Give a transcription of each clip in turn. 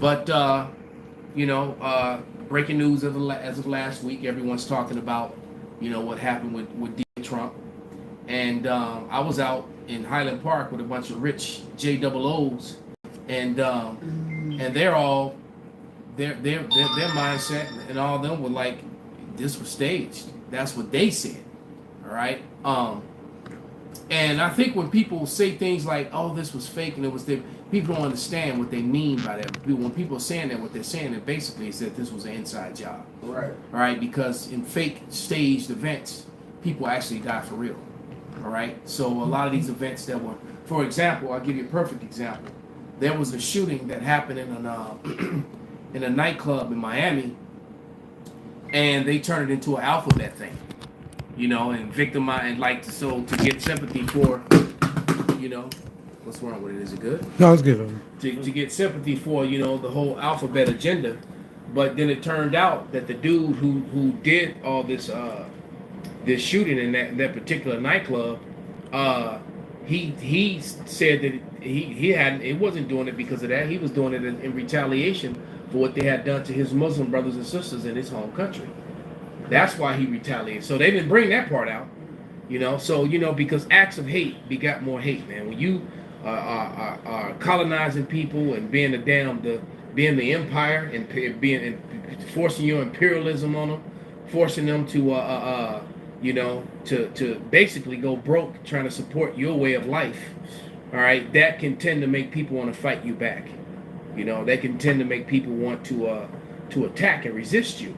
But breaking news as of last week, everyone's talking about what happened with Trump, and I was out in Highland Park with a bunch of rich JOOs, and they're all their mindset and all of them were like, this was staged. That's what they said. All right. And I think when people say things like, "Oh, this was fake," and it was the people don't understand what they mean by that. When people are saying that, what they're saying it basically is that this was an inside job. Right. All right. Because in fake staged events, people actually die for real. All right. So a lot of these events that were, for example, I'll give you a perfect example. There was a shooting that happened in in a nightclub in Miami, and they turned it into an alphabet thing, and victimize and to get sympathy for, what's wrong with it? Is it good? No, it's good. To get sympathy for, the whole alphabet agenda, but then it turned out that the dude who did all this shooting in that particular nightclub, he said that he wasn't doing it because of that. He was doing it in retaliation for what they had done to his Muslim brothers and sisters in his home country. That's why he retaliated. So they didn't bring that part out, So because acts of hate begot more hate, man. When you are colonizing people and being the empire and forcing your imperialism on them, forcing them to to basically go broke trying to support your way of life. All right, that can tend to make people want to fight you back. They can tend to make people want to attack and resist you.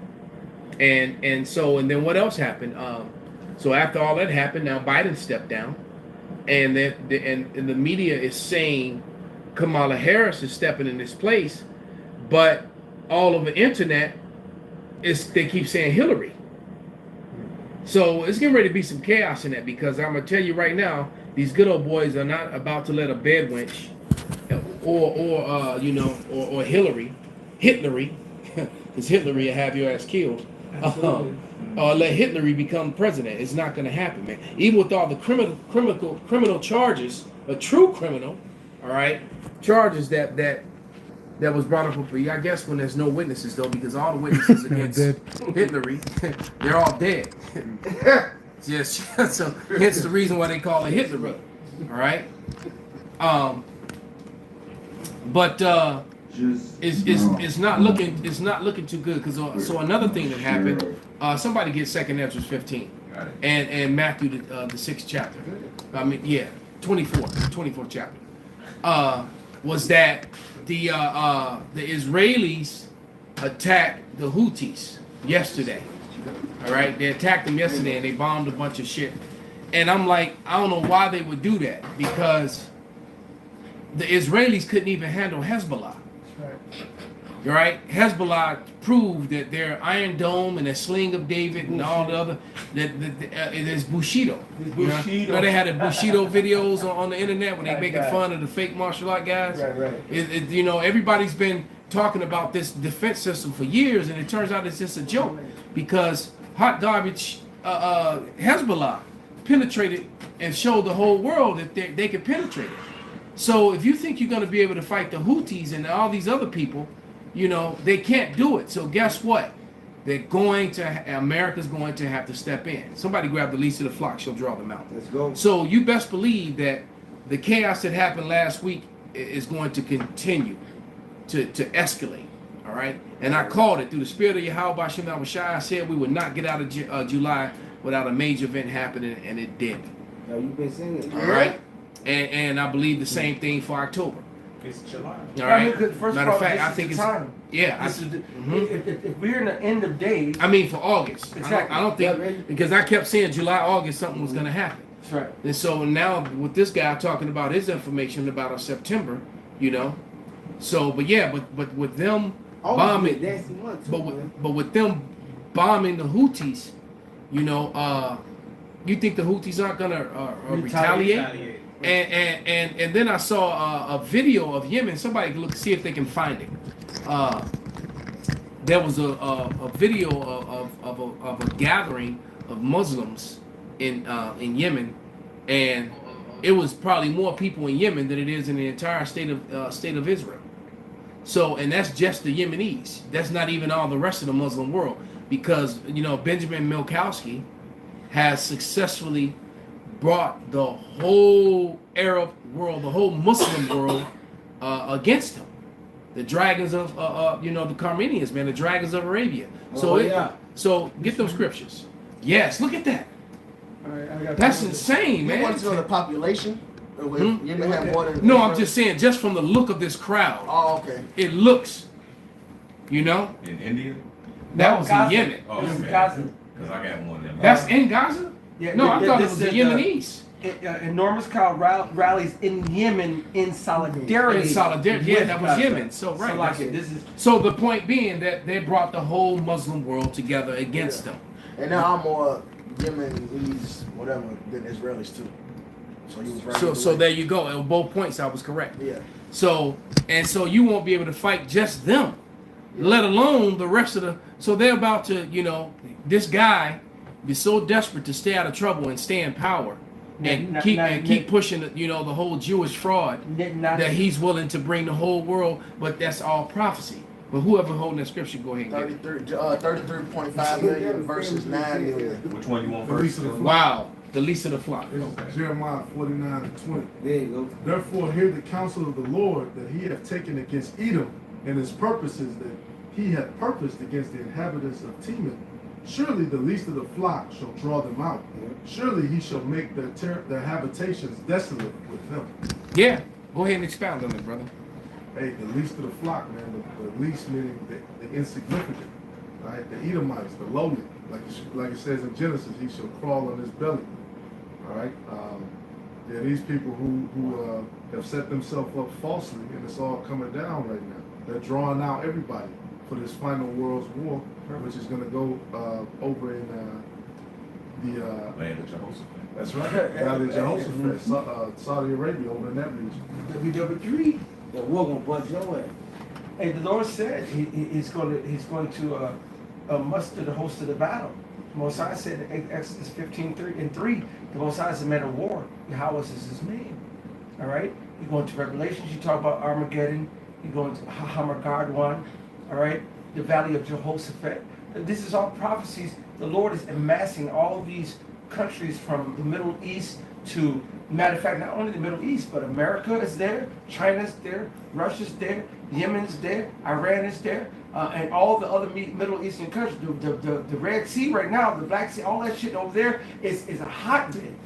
And then what else happened? So after all that happened, now Biden stepped down, and the media is saying Kamala Harris is stepping in this place, but all over the internet they keep saying Hillary. So it's getting ready to be some chaos in that, because I'm gonna tell you right now, these good old boys are not about to let a bed wench or Hillary, because Hillary will have your ass killed. Or let Hitler become president. It's not going to happen, man. Even with all the criminal charges, a true criminal, all right, charges that was brought up for you. I guess when there's no witnesses, though, because all the witnesses against Hitler, they're all dead. Just so hence the reason why they call it Hitler. All right. But it's not looking too good, because so another thing that happened, somebody get 2 Ezra 15 and Matthew the 6th chapter. 24th chapter. Was that the Israelis attacked the Houthis yesterday? All right, they attacked them yesterday and they bombed a bunch of shit. And I'm like, I don't know why they would do that, because the Israelis couldn't even handle Hezbollah. Right? Hezbollah proved that their Iron Dome and their Sling of David and all the other, it is Bushido. They had the Bushido videos on the internet when they making fun of the fake martial art guys. Right. Everybody's been talking about this defense system for years, and it turns out it's just a joke, because hot garbage Hezbollah penetrated and showed the whole world that they could penetrate it. So if you think you're going to be able to fight the Houthis and all these other people, they can't do it. So guess what? America's going to have to step in. Somebody grab the least of the flock, she'll draw them out. Let's go. So you best believe that the chaos that happened last week is going to continue to escalate. All right? And I called it through the spirit of Yahweh Bashem Al-Bashai. I said we would not get out of July without a major event happening, and it did. Now you've been saying it. All right? And I believe the same thing for October. It's July. All right. Matter of fact, I think it's time. Yeah. If we're in the end of days. I mean, for August. Exactly. I don't think, because I kept saying July, August, something was going to happen. That's right. And so now with this guy talking about his information about September, So, but with them bombing, but with them bombing the Houthis, you think the Houthis aren't going to retaliate? And then I saw a video of Yemen. Somebody can see if they can find it. There was a video of a gathering of Muslims in Yemen, and it was probably more people in Yemen than it is in the entire state of Israel. So, and that's just the Yemenis. That's not even all the rest of the Muslim world, because Benjamin Milkowski has successfully brought the whole Arab world, the whole Muslim world, against him. The dragons of, the Carmenians, man, the dragons of Arabia. So get those scriptures. Yes, look at that. That's insane, man. You want to know the population? Yemen have more than No, I'm just saying, just from the look of this crowd. Oh, okay. It looks, In India? That was in Yemen. Oh, This is okay. Gaza. Because I got one of them. That's in Gaza? Yeah, No, I thought it this was the is, Yemenis. Enormous crowd rallies in Yemen in solidarity. In solidarity, yeah, with that was Gaza. Yemen. So right. So like this is So the point being that they brought the whole Muslim world together against them. And now I'm more Yemenis, whatever, than Israelis too. So he was right. So there you go. At both points, I was correct. Yeah. So you won't be able to fight just them, let alone the rest of the. So they're about to, this guy be so desperate to stay out of trouble and stay in power, and keep pushing, the whole Jewish fraud that he's willing to bring the whole world. But that's all prophecy. But whoever holding that scripture, go ahead and get it. 33.5 million versus 9 million. Which one you want first? Wow, the least of the flock. It's Jeremiah 49:20. there you go. Therefore, hear the counsel of the Lord that he hath taken against Edom, and his purposes that he hath purposed against the inhabitants of Teman. Surely the least of the flock shall draw them out. Surely he shall make their habitations desolate with them. Yeah, go ahead and expound on it, brother. Hey, the least of the flock, man. The least meaning the insignificant, right? The Edomites, the lowly, like it says in Genesis, he shall crawl on his belly. All right. There are these people who have set themselves up falsely, and it's all coming down right now. They're drawing out everybody for this final world's war, which is going to go over in the Land of Jehoshaphat. That's right. Valley of Jehoshaphat, Saudi Arabia, over in that region. WW3. The war gonna buzz your way. Hey, the Lord said he's going to muster the host of the battle. Mosiah said in Exodus 15:3, the Mosiah is a man of war. Yahweh is his name. All right. You go into Revelations. You talk about Armageddon. You go into Hamargad. All right. The Valley of Jehoshaphat. This is all prophecies. The Lord is amassing all these countries from the Middle East to, matter of fact, not only the Middle East, but America is there, China's there, Russia's there, Yemen's there, Iran is there, and all the other Middle Eastern countries. The Red Sea right now, the Black Sea, all that shit over there is a hotbed.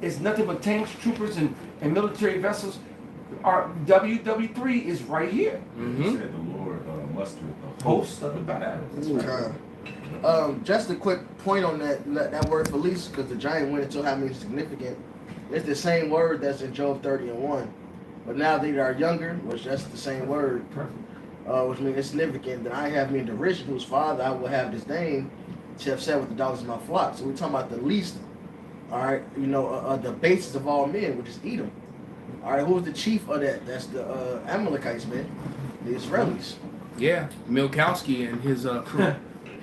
It's nothing but tanks, troopers, and military vessels. Our WW3 is right here. He said the Lord mustered the Host of the battle. Just a quick point on that word for least, because the giant went into how many significant. It's the same word that's in Job 30:1, but now they are younger, which that's the same word, which means insignificant. Then I have me in derision, whose father I will have disdain, to have said with the dogs of my flock. So we're talking about the least, all right, the basis of all men, which is Edom. All right, who's the chief of that? That's the Amalekites, man, the Israelis. Yeah, Milkowski and his crew.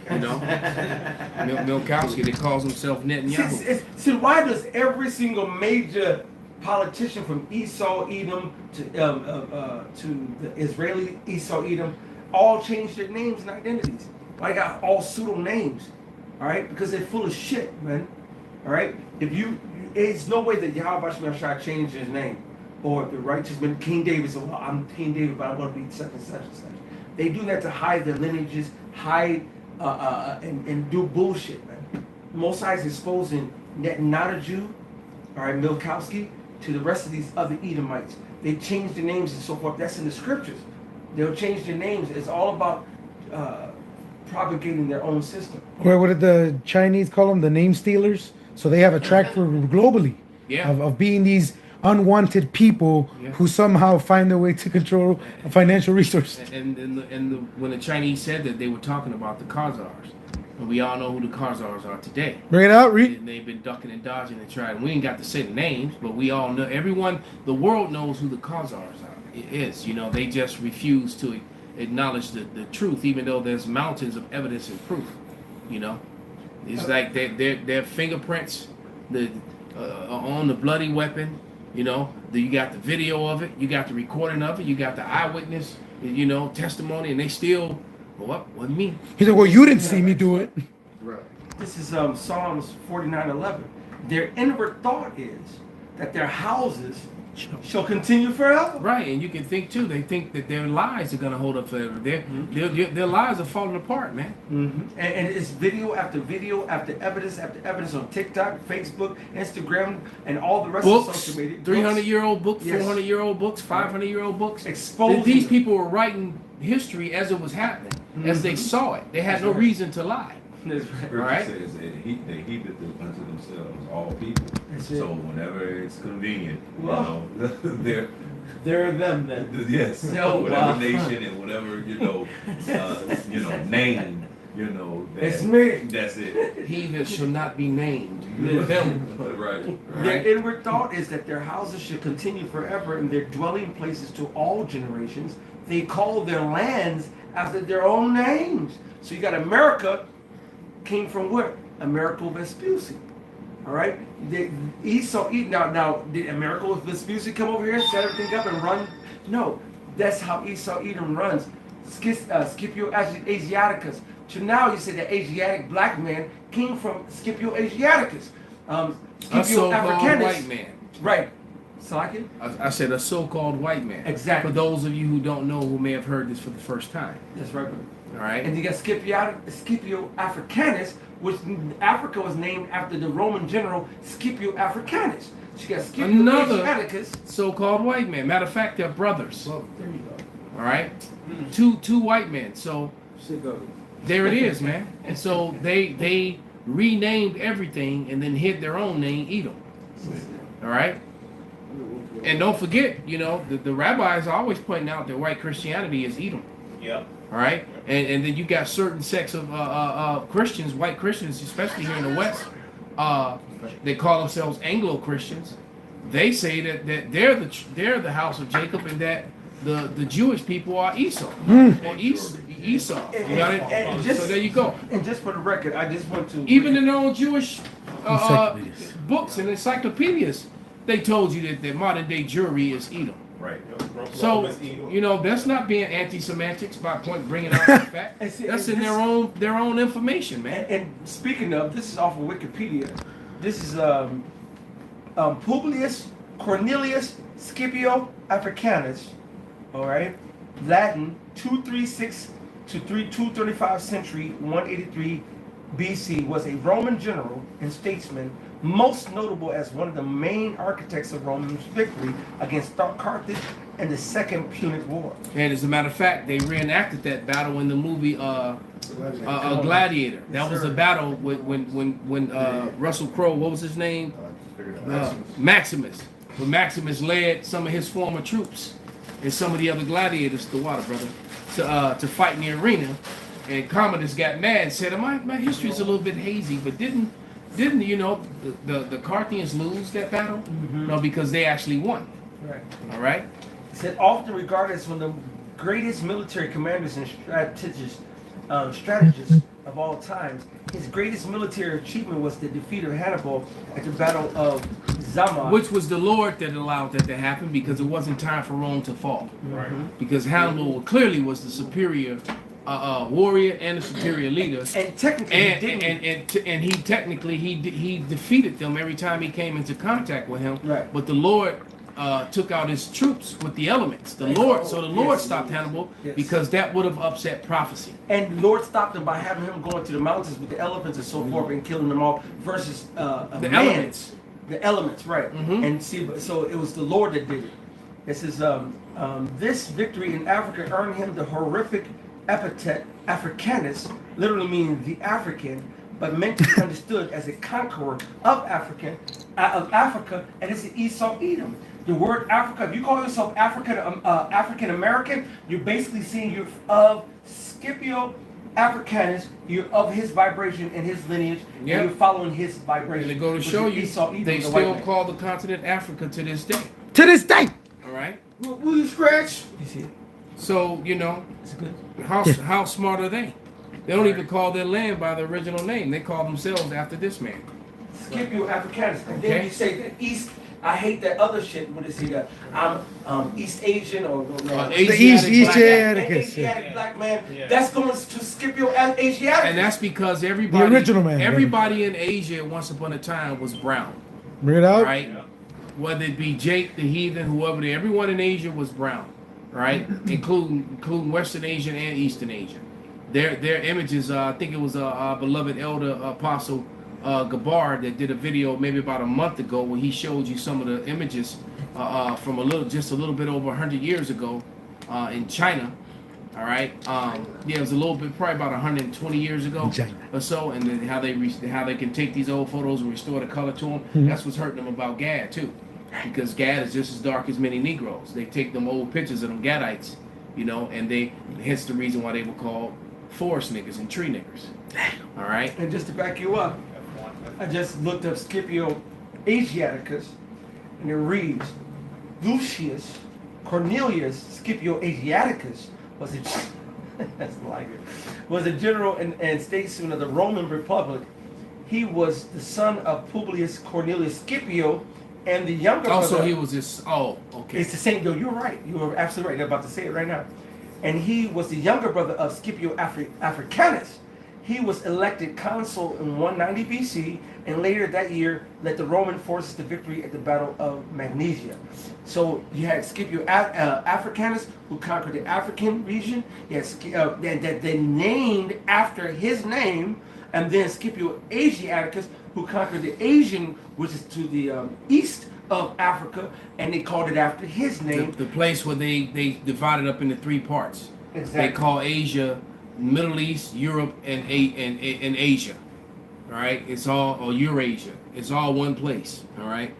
Milkowski, that calls himself Netanyahu. See, why does every single major politician from Esau, Edom to the Israeli Esau, Edom, all change their names and identities? Why got all pseudo names? All right, because they're full of shit, man. All right, it's no way that Yahweh Shemashah changed his name, or the righteous man King David said, "Well, I'm King David, but I'm going to be such and such and such." They do that to hide their lineages, hide. And do bullshit, man. Mosiah is exposing not a Jew, all right, Milkowski, to the rest of these other Edomites. They change their names and so forth. That's in the scriptures. They'll change their names. It's all about propagating their own system. What did the Chinese call them? The name stealers. So they have a track for globally of being these unwanted people who somehow find their way to control financial resources. And when the Chinese said that, they were talking about the Khazars. And we all know who the Khazars are today. Bring it out, read. They've been ducking and dodging and trying. We ain't got to say the names, but we all know. Everyone, the world knows who the Khazars are. It is. They just refuse to acknowledge the truth, even though there's mountains of evidence and proof. It's like their fingerprints on the bloody weapon. You know, you got the video of it, you got the recording of it, you got the eyewitness, you know, testimony, and they still, well, wasn't me. He said, well, you didn't see me do it. Right. This is Psalms 49:11. Their inward thought is that their houses shall continue forever. Right, and you can think too. They think that their lives are gonna hold up forever. Their lives are falling apart, man. And it's video after evidence on TikTok, Facebook, Instagram, and all the rest of social media. 300-year-old books, Yes. 400-year-old books, 500-year-old books. Exposing These them. people were writing history as it was happening, as they saw it. They had no reason to lie. That's right. Scripture Right. says that they heaped unto themselves all people. That's it. So whenever it's convenient, Well, you know, they're They're them then. yes, Oh, whatever wow. nation and whatever name, that, It's me. That's it. He that shall not be named. Yeah. Them. Right. Their inward thought is that their houses should continue forever and their dwelling places to all generations. They call their lands after their own names. So you got America came from where? America Vespucci. All right? Esau, now, did America Vespucci come over here and set everything up and run? No. That's how Esau Edom runs. Scipio Asiaticus. So now you say the Asiatic black man came from Scipio Asiaticus. A Scipio so-called Africanus. white man. Right. Salakia? I said a so-called white man. Exactly. For those of you who don't know, who may have heard this for the first time. That's right. All right. And you got Scipio Africanus, which Africa was named after the Roman general Scipio Africanus. So you got Scipio Another Asiaticus. so-called white man. Matter of fact, they're brothers. Well, there you go. All right. Two white men. So there it is, man. And so they renamed everything and then hid their own name, Edom. All right. And don't forget, the rabbis are always pointing out that white Christianity is Edom. Yep. All right, and then you got certain sects of Christians, white Christians, especially here in the West. They call themselves Anglo-Christians. They say that they're the house of Jacob, and that the Jewish people are Esau or Esau. You got it? And So there you go. And just for the record, I just want to Even in their own Jewish Encyclopedias. books and encyclopedias, they told you that modern day Jewry is Edom. Right. So that's not being anti-semantics by bringing out that fact. And see, That's and in their own information, man. And speaking of, this is off of Wikipedia. This is Publius Cornelius Scipio Africanus. All right, Latin 236 to 235 century 183 BC, was a Roman general and statesman, most notable as one of the main architects of Rome's victory against Carthage and the Second Punic War. And as a matter of fact, they reenacted that battle in the movie Gladiator. That was a battle when Russell Crowe, what was his name? Maximus. When Maximus led some of his former troops and some of the other gladiators, the water brother, to fight in the arena. And Commodus got mad and said, my history is a little bit hazy, but didn't the Carthaginians lose that battle? No, because they actually won. Right. All right? He said, often regarded as one of the greatest military commanders and strategists of all times, his greatest military achievement was the defeat of Hannibal at the Battle of Zama. Which was the Lord that allowed that to happen, because it wasn't time for Rome to fall. Right. Because Hannibal clearly was the superior warrior and the superior leader. And technically, And he defeated them every time he came into contact with him. Right. But the Lord took out his troops with the elements. The Lord stopped Hannibal because that would have upset prophecy. And the Lord stopped him by having him going to the mountains with the elephants and so forth and killing them all versus The elements. The elements, right? And see, so it was the Lord that did it. It says this victory in Africa earned him the horrific epithet Africanus, literally meaning the African, but meant to be understood as a conqueror of Africa, and it's the Esau Edom. The word Africa, if you call yourself African American, you're basically saying you're of Scipio Africanus, you're of his vibration and his lineage, and you're following his vibration. And to go to show you, Esau Edom, they the still white man. call the continent Africa to this day. To this day. All right? Will you scratch? You see it? So, It's good. how smart are they? They don't even call their land by the original name. They call themselves after this man. Scipio Africanus. And Okay. then you say I hate that other shit. What is he? I'm East Asian or Asiatic black man. Yeah. That's going to skip your Asiatic. And that's because everybody, the original man, everybody in Asia once upon a time was brown. Bring it out. Right? Yeah. Whether it be Jake, the heathen, whoever, everyone in Asia was brown, right? including Western Asian and Eastern Asian. Their images, I think it was our beloved elder apostle Gabar that did a video maybe about a month ago where he showed you some of the images from just a little bit over 100 years ago in China. All right, it was a little bit, probably about 120 years ago or so, and then how they can take these old photos and restore the color to them. Mm-hmm. That's what's hurting them about Gad too, because Gad is just as dark as many Negroes. They take them old pictures of them Gadites, and hence the reason why they were called forest niggas and tree niggers. All right, and just to back you up, I just looked up Scipio Asiaticus, and it reads, Lucius Cornelius Scipio Asiaticus was a general and statesman of the Roman Republic. He was the son of Publius Cornelius Scipio and the younger brother. Also, he was his. Oh, okay. It's the same. You're right. You were absolutely right. They're about to say it right now. And he was the younger brother of Scipio Africanus. He was elected consul in 190 BC, and later that year led the Roman forces to victory at the Battle of Magnesia. So you had Scipio Africanus, who conquered the African region. You had that they named after his name, and then Scipio Asiaticus, who conquered the Asian, which is to the east of Africa, and they called it after his name. The place where they divided up into three parts. Exactly. They call Asia, Middle East, Europe, and Asia. All right, it's all, or Eurasia. It's all one place. All right.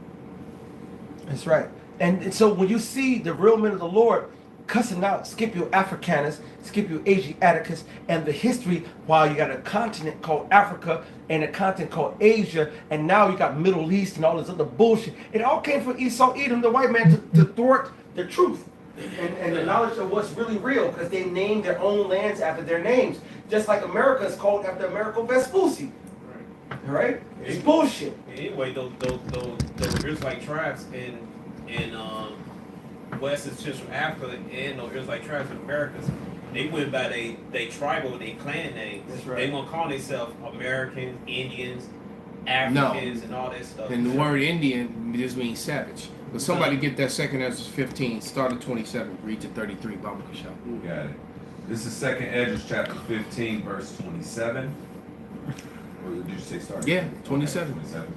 That's right. And so when you see the real men of the Lord cussing out Scipio Africanus, Scipio Asiaticus, and the history, while you got a continent called Africa and a continent called Asia, and now you got Middle East and all this other bullshit, it all came from Esau, Edom, the white man, to thwart the truth and the knowledge of what's really real, because they named their own lands after their names, just like America is called after Amerigo Vespucci. All right, it's bullshit. Anyway, those Israelite tribes in West and Central Africa and those Israelite tribes in Americas, they went by they tribal, they clan names. That's right. They gonna call themselves Americans, Indians, Africans, and all that stuff. And the word Indian just means savage. But somebody get that 2 Esdras 15, start at 27, read to 33, Bible Kashal. Got it. This is 2 Esdras chapter 15, verse 27. Or did you say start? Yeah, 27. Okay, 27.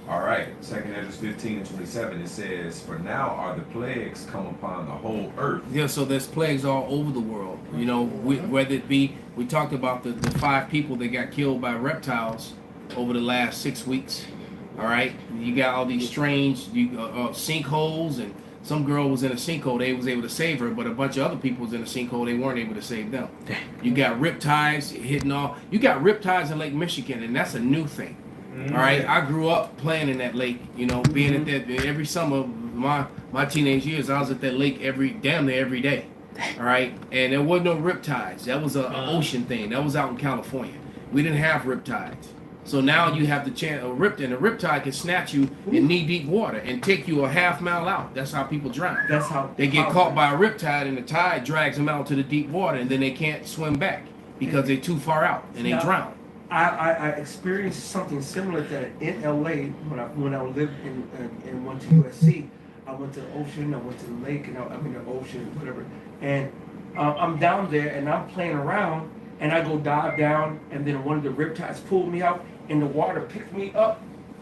All right, 2 Esdras 15 and 27, it says, "For now are the plagues come upon the whole earth." Yeah, so there's plagues all over the world. Whether it be, we talked about the 5 people that got killed by reptiles over the last 6 weeks. All right, you got all these strange sinkholes, and some girl was in a sinkhole. They was able to save her, but a bunch of other people was in a sinkhole. They weren't able to save them. You got riptides hitting all. You got riptides in Lake Michigan, and that's a new thing. All right, I grew up playing in that lake. Being at that every summer. My teenage years, I was at that lake damn near every day. All right, and there wasn't no riptides. That was an ocean thing. That was out in California. We didn't have riptides. So now you have the chance of a riptide can snatch you in knee-deep water and take you a half mile out. That's how people drown. That's how they get caught by a riptide, and the tide drags them out to the deep water, and then they can't swim back because they're too far out and they drown. I experienced something similar to that in LA when I lived and went to USC. I went to the ocean, I went to the lake, and I'm in the ocean, whatever. And I'm down there and I'm playing around, and I go dive down, and then one of the riptides pulled me out, and the water picked me up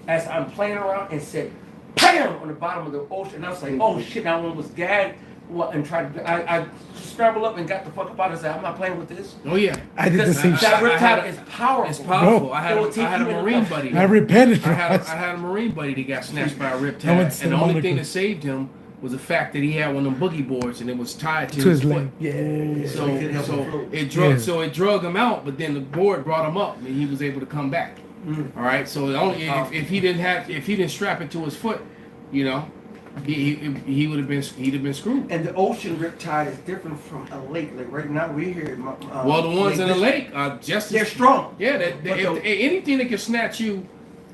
as I'm playing around and said, "Bam!" on the bottom of the ocean. And I was like, "Oh shit!" Now one was gagged. And tried to, I scrambled up and got the fuck up out and said, "I'm not playing with this." Oh yeah, I did the same shit. That riptide is powerful. It's powerful. Bro. I had a Marine buddy. I repented. I had a Marine buddy that got snatched by a riptide, and the only thing that saved him was the fact that he had one of them boogie boards and it was tied to his foot. leg. Yeah. So it drug him out, but then the board brought him up and he was able to come back. All right. So if he didn't strap it to his foot, he would have been screwed. And the ocean riptide is different from a lake. Like right now we're here. Well, the ones in the lake are just they're strong. Yeah. Anything that can snatch you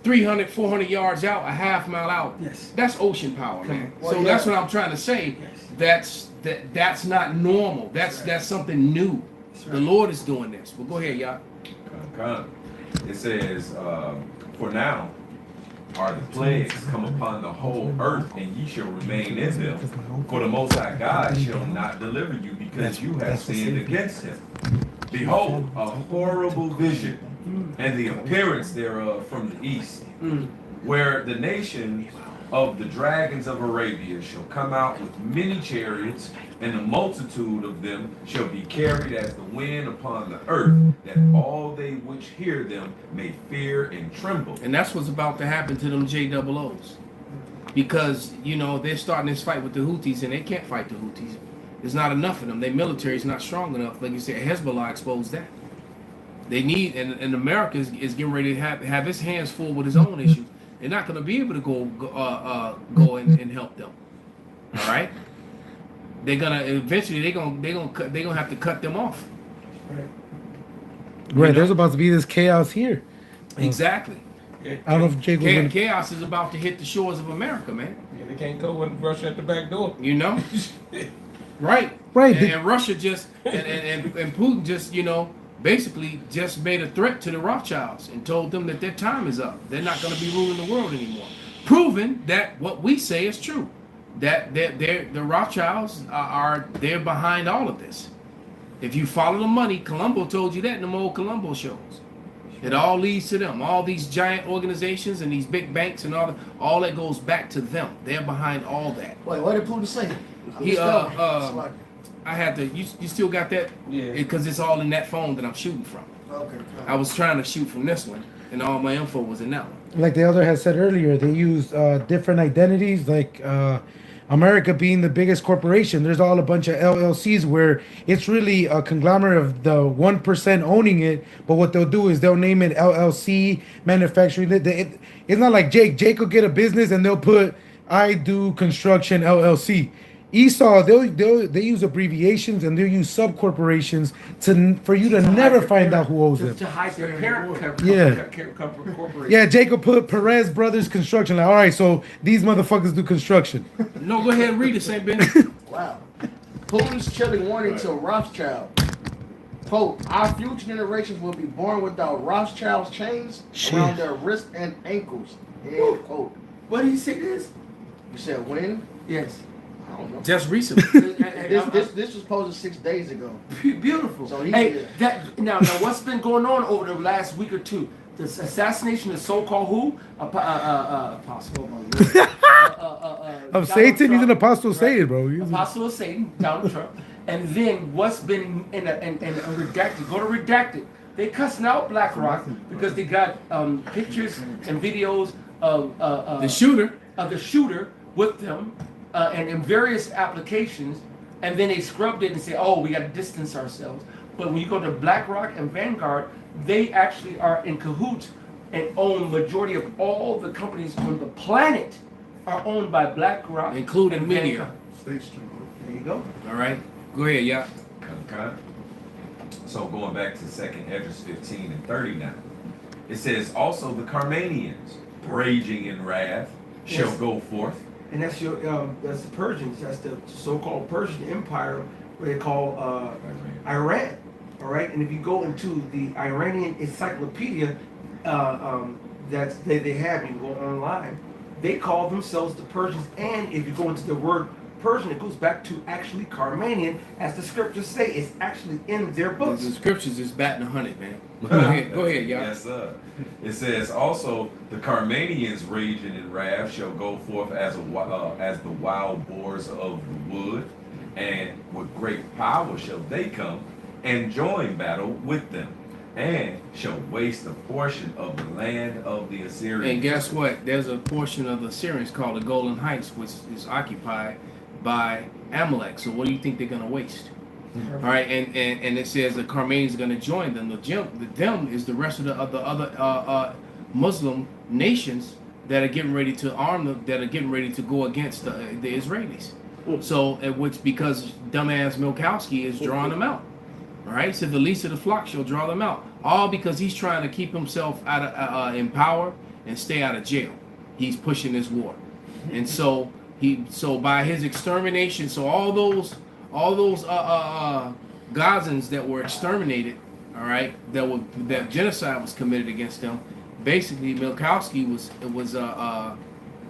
300, 400 yards out, a half mile out. Yes. That's ocean power, man. Well, So yeah. that's what I'm trying to say. Yes. That's not normal. That's something new. The Lord is doing this. Well, go ahead, y'all. It says, for now are the plagues come upon the whole earth, and ye shall remain in them. For the Most High God shall not deliver you, because you have sinned against him. Behold, a horrible vision, and the appearance thereof from the east, where the nation of the dragons of Arabia shall come out with many chariots, and the multitude of them shall be carried as the wind upon the earth, that all they which hear them may fear and tremble. And that's what's about to happen to them JOOs. Because, you know, they're starting this fight with the Houthis, and they can't fight the Houthis. There's not enough of them. Their military is not strong enough. Like you said, Hezbollah exposed that. They need, and America is getting ready to have his hands full with his own issues. They're not going to be able to go and help them. All right. They're gonna eventually they're gonna have to cut them off. Right. There's about to be this chaos here. Exactly. I don't know if Jake was gonna... Chaos is about to hit the shores of America, man. Yeah, they can't go with Russia at the back door. You know. Right. Right. And Russia just and Putin just, you know, basically just made a threat to the Rothschilds and told them that their time is up. They're not going to be ruling the world anymore. Proving that what we say is true. That the Rothschilds they're behind all of this. If you follow the money, Columbo told you that in the old Columbo shows. It all leads to them. All these giant organizations and these big banks and all that goes back to them. They're behind all that. Wait, what did Putin say? I had to. You still got that? Yeah. Because it's all in that phone that I'm shooting from. Okay. I was trying to shoot from this one, and all my info was in that one. Like the elder has said earlier, they use different identities, like America being the biggest corporation. There's all a bunch of LLCs where it's really a conglomerate of the 1% owning it, but what they'll do is they'll name it LLC, manufacturing. It's not like Jake. Jake will get a business and they'll put, I do construction LLC. Esau, they use abbreviations and they'll use sub-corporations for you to never find out who owes them. To hide their parent corporation. Yeah, Jacob put Perez Brothers Construction. Like, all right, so these motherfuckers do construction. No, go ahead and read it, St. Ben. Wow. Putin's chilling warning to Rothschild. Quote, our future generations will be born without Rothschild's chains around their wrists and ankles. End quote. What did he say this? You said when? Yes. I don't know. Just recently. This was posted 6 days ago. Beautiful. So now what's been going on over the last week or two? The assassination of so-called who? Apostle. Of Satan, he's an apostle of Satan, bro. Apostle of Satan, Donald Trump. And then what's been in a redacted? Go to redacted. They cussing out BlackRock because they got pictures and videos of the shooter with them. And in various applications, and then they scrubbed it and say, oh, we got to distance ourselves. But when you go to BlackRock and Vanguard, they actually are in cahoots and own majority of all the companies on the planet are owned by BlackRock. Including media. State Street. There you go. All right. Go ahead, yeah. Okay. So going back to 2nd Esdras 15 and 30 now. It says, also the Carmanians, raging in wrath, shall go forth. And that's that's the Persians. That's the so-called Persian Empire, what they call Iran. All right. And if you go into the Iranian encyclopedia, that they have, you go online. They call themselves the Persians. And if you go into the word Persian, it goes back to actually Carmanian, as the scriptures say. It's actually in their books. The scriptures is batting 100, man. Go ahead, y'all. Yes, sir. It says also the Carmanians raging in wrath shall go forth as the wild boars of the wood, and with great power shall they come and join battle with them, and shall waste a portion of the land of the Assyrians. And guess what? There's a portion of the Assyrians called the Golan Heights, which is occupied by Amalek. So what do you think they're going to waste? All right, and it says the Carmanians are going to join them. Them is the rest of the other Muslim nations that are getting ready to arm them, that are getting ready to go against the Israelis. So, because dumbass Milkowski is drawing them out. All right, so the least of the flock shall draw them out. All because he's trying to keep himself out of, in power and stay out of jail. He's pushing this war, and so by his extermination, so all those Gazans that were exterminated, all right, that genocide was committed against them. Basically, Milkowski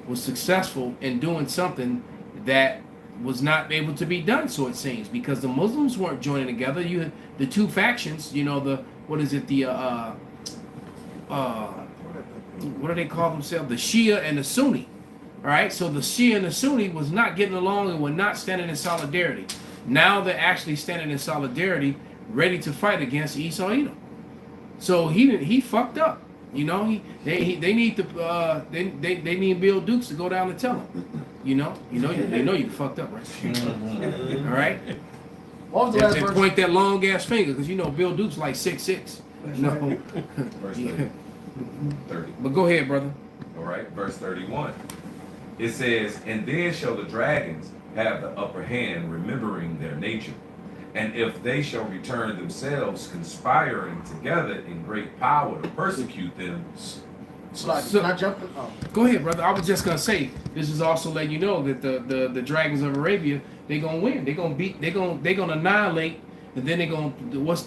was successful in doing something that was not able to be done, so it seems, because the Muslims weren't joining together. You had the two factions, you know, what do they call themselves? The Shia and the Sunni. All right, so the Shia and the Sunni was not getting along and were not standing in solidarity. Now they're actually standing in solidarity, ready to fight against Esau Edom. So he fucked up. You know, they need to they need Bill Dukes to go down and tell him. They know you fucked up, right? All right. What was the last verse? Point that long ass finger, because you know Bill Dukes like 6'6". No. Verse 30. But go ahead, brother. All right, verse 31. It says, "And then shall the dragons have the upper hand, remembering their nature. And if they shall return themselves, conspiring together in great power to persecute them." Can I jump in? Oh. Go ahead, brother. I was just gonna say, this is also letting you know that the dragons of Arabia, they gonna win. They gonna annihilate, and then they gonna what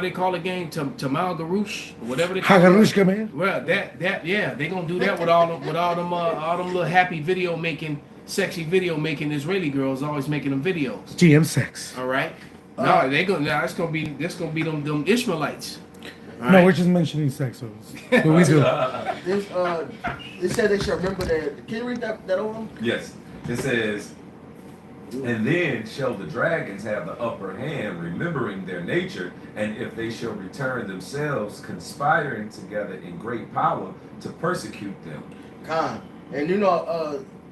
they call the game? Tamal Garouche, whatever they call it. Hagarushka, man. Well, yeah, they gonna do that with all them little happy video making, sexy video making Israeli girls always making them videos. GM sex. All right. No, it's gonna be them Ishmaelites. All No, right? we're just mentioning sex. So what we do. It said they shall remember that. Can you read that over? Yes. It says, "And then shall the dragons have the upper hand, remembering their nature, and if they shall return themselves, conspiring together in great power to persecute them." Khan. And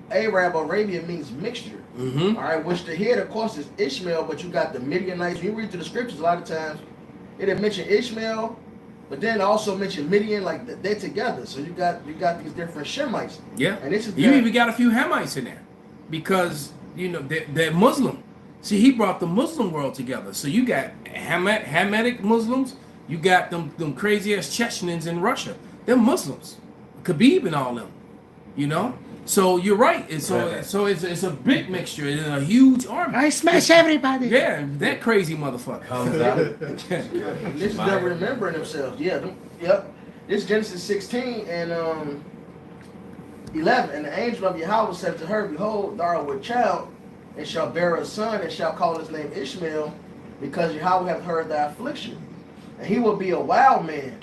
Arab, Arabia means mixture. Mm-hmm. All right, which the head, of course, is Ishmael, but you got the Midianites. When you read through the scriptures, a lot of times it had mentioned Ishmael, but then also mentioned Midian, like they're together. So you got these different Shemites. Yeah. And this is You even got a few Hamites in there, because they're Muslim. See, he brought the Muslim world together. So you got Hamitic Muslims. You got them crazy ass Chechens in Russia. They're Muslims. Khabib and all them. You know. So you're right. It's a big mixture. It's a huge army. I smash everybody. Yeah, that crazy motherfucker. Comes out. This is them remembering themselves. Yeah. Yep. This is Genesis 16 and 11. And the angel of Yahweh said to her, "Behold, thou art with child, and shall bear a son, and shall call his name Ishmael, because Yahweh hath heard thy affliction. And he will be a wild man.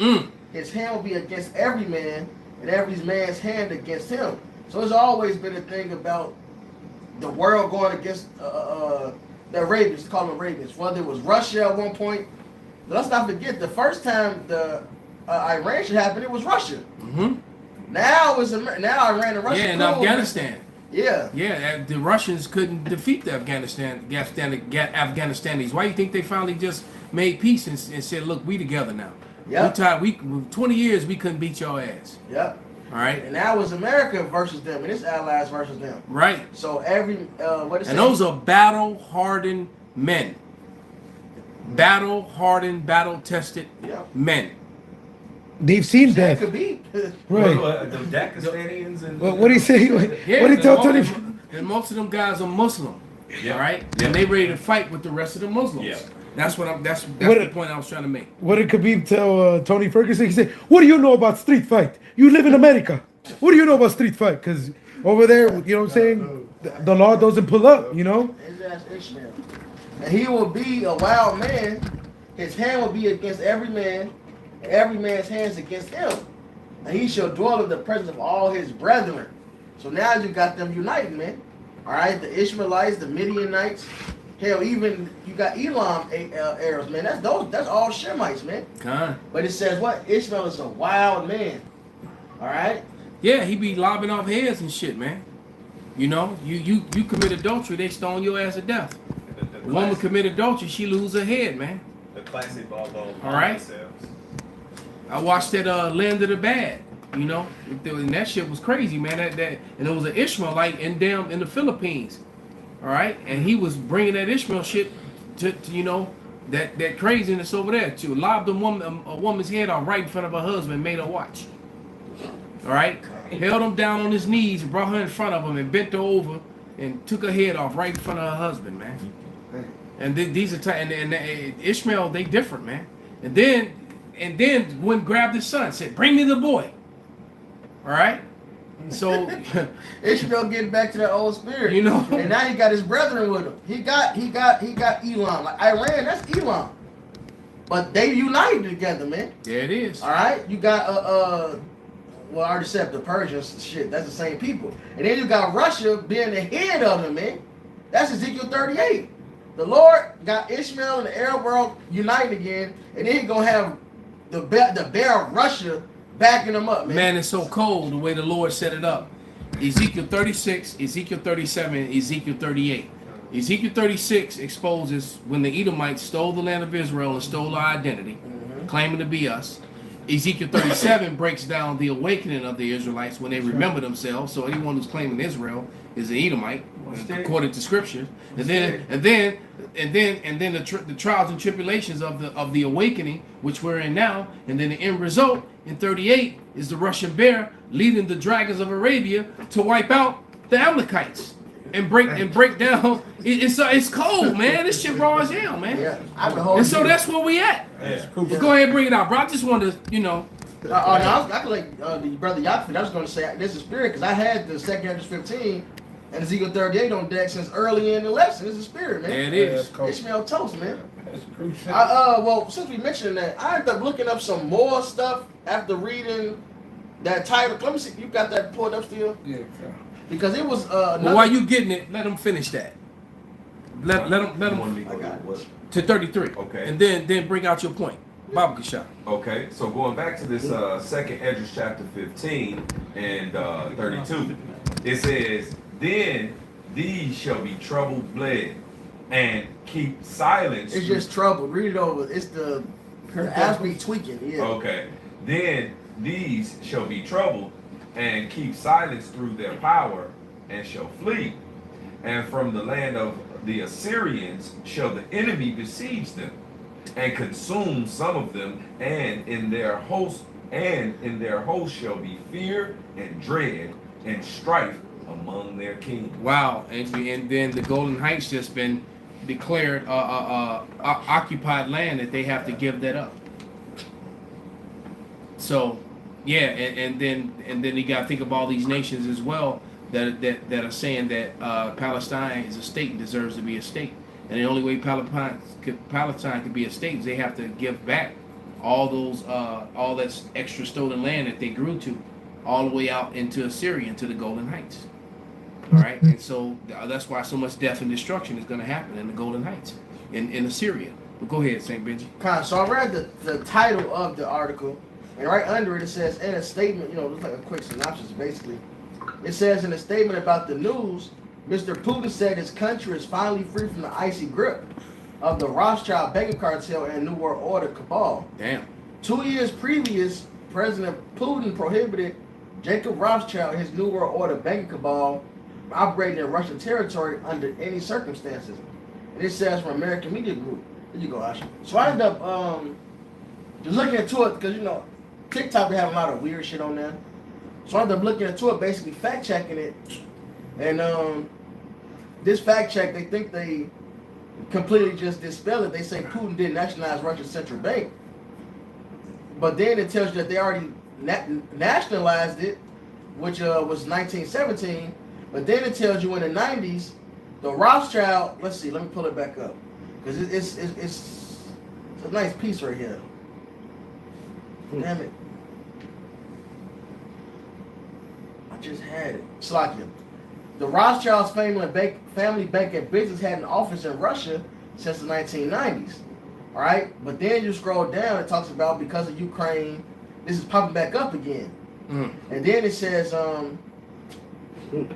His hand will be against every man, and every man's hand against him." So there's always been a thing about the world going against the Arabians, call them Arabians. Whether it was Russia at one point. But let's not forget, the first time the Iran should happen, it was Russia. Mm-hmm. Now Iran and Russia. Yeah, and Afghanistan. Yeah. Yeah, the Russians couldn't defeat the Afghanistanis. Why do you think they finally just made peace and said, "Look, we together now. Yeah. We 20 years we couldn't beat your ass." Yep. All right. And now it's America versus them, and it's allies versus them. Right. So every and those are battle-hardened men. Battle-hardened, battle-tested men. They've seen that death. could be. Right. The Dagestanians and What do you say? What do you tell Tony? And most of them guys are Muslim. Yeah. All right. Yeah. And they ready to fight with the rest of the Muslims. Yeah. That's the point I was trying to make. What did Khabib tell Tony Ferguson? He said, "What do you know about street fight? You live in America. What do you know about street fight? Because over there, you know what I'm saying, the law doesn't pull up, you know." His ass Ishmael. And he will be a wild man. His hand will be against every man, and every man's hands against him. And he shall dwell in the presence of all his brethren. So now you got them uniting, man. All right, the Ishmaelites, the Midianites. Hell, even you got Elam Arabs, man. That's all Shemites, man. But it says what? Ishmael is a wild man. All right. Yeah, he be lobbing off heads and shit, man. You know, you commit adultery, they stone your ass to death. A woman commit adultery, she lose her head, man. The classic ball. All right. I watched that Land of the Bad. You know, and that shit was crazy, man. And it was an Ishmaelite in the Philippines. All right, and he was bringing that Ishmael shit to that craziness over there to lob a woman's head off right in front of her husband, made her watch. All right, held him down on his knees and brought her in front of him and bent her over and took her head off right in front of her husband, man. And these are and Ishmael, they different, man. And then went grabbed his son, said, "Bring me the boy." All right. So Ishmael getting back to that old spirit, you know, and now he got his brethren with him. He got Elam, like Iran. That's Elam, but they united together, man. Yeah, it is. All right, you got well, I already said the Persians, shit. That's the same people, and then you got Russia being the head of them, man. That's Ezekiel 38. The Lord got Ishmael and the Arab world united again, and then he gonna have the bear of Russia backing them up, man. Man, it's so cold the way the Lord set it up. Ezekiel 36, Ezekiel 37, Ezekiel 38. Ezekiel 36 exposes when the Edomites stole the land of Israel and stole our identity, claiming to be us. Ezekiel 37 breaks down the awakening of the Israelites when they remember themselves. So anyone who's claiming Israel is an Edomite, according to scripture. And then the trials and tribulations of the awakening, which we're in now. And then the end result in 38 is the Russian bear leading the dragons of Arabia to wipe out the Amalekites and break down. It's cold, man. This shit raw as hell, man. Yeah, and so that's where we at. Yeah. Go ahead and bring it out, bro. I just wanted to, no, I could like the brother Yakfit. I was going to say this is spirit because I had the 2 Kings 15 and Ezekiel 38 on deck since early in the lesson. This is spirit, man. Yeah, it is. Ishmael toast, man. That's crucial. Well, since we mentioned that, I ended up looking up some more stuff after reading that title. Let me see. You got that pulled up still? Yeah. Because it was. But while you getting it, let them finish that. Let them I got what? to 33. Okay. And then bring out your point. Baba Kashab. Okay, so going back to this second Esdras chapter 15 and 32, it says, "Then these shall be troubled bled, and keep silence." It's just trouble. Read it over. It's the ass be tweaking. Yeah. Okay. Then these shall be troubled, and keep silence through their power, and shall flee. And from the land of the Assyrians shall the enemy besiege them, and consume some of them, and in their host shall be fear and dread and strife among their kings. Wow. And then the Golden Heights just been declared occupied land that they have to give that up. So yeah, and then you got to think of all these nations as well that are saying that Palestine is a state and deserves to be a state. And the only way Palestine could be a state is they have to give back all that extra stolen land that they grew to, all the way out into Assyria, into the Golden Heights. All right, and so that's why so much death and destruction is going to happen in the Golden Heights, in Assyria. But go ahead, St. Benji. So I read the title of the article, and right under it says, in a statement, it's like a quick synopsis basically. It says in a statement about the news, Mr. Putin said his country is finally free from the icy grip of the Rothschild banking cartel and New World Order cabal. Damn. 2 years previous, President Putin prohibited Jacob Rothschild and his New World Order banking cabal from operating in Russian territory under any circumstances. And it says from American Media Group. There you go, Asha. So I ended up just looking into it because, TikTok, they have a lot of weird shit on there. So I ended up looking into it, basically fact checking it. And this fact check, they think they completely just dispel it. They say Putin didn't nationalize Russia's central bank. But then it tells you that they already nationalized it, which was 1917. But then it tells you in the 90s, the Rothschild, let's see, let me pull it back up. Because it's a nice piece right here. Damn it. I just had it. Slakia. The Rothschilds' family bank and business had an office in Russia since the 1990s. All right? But then you scroll down, it talks about because of Ukraine, this is popping back up again. And then it says, and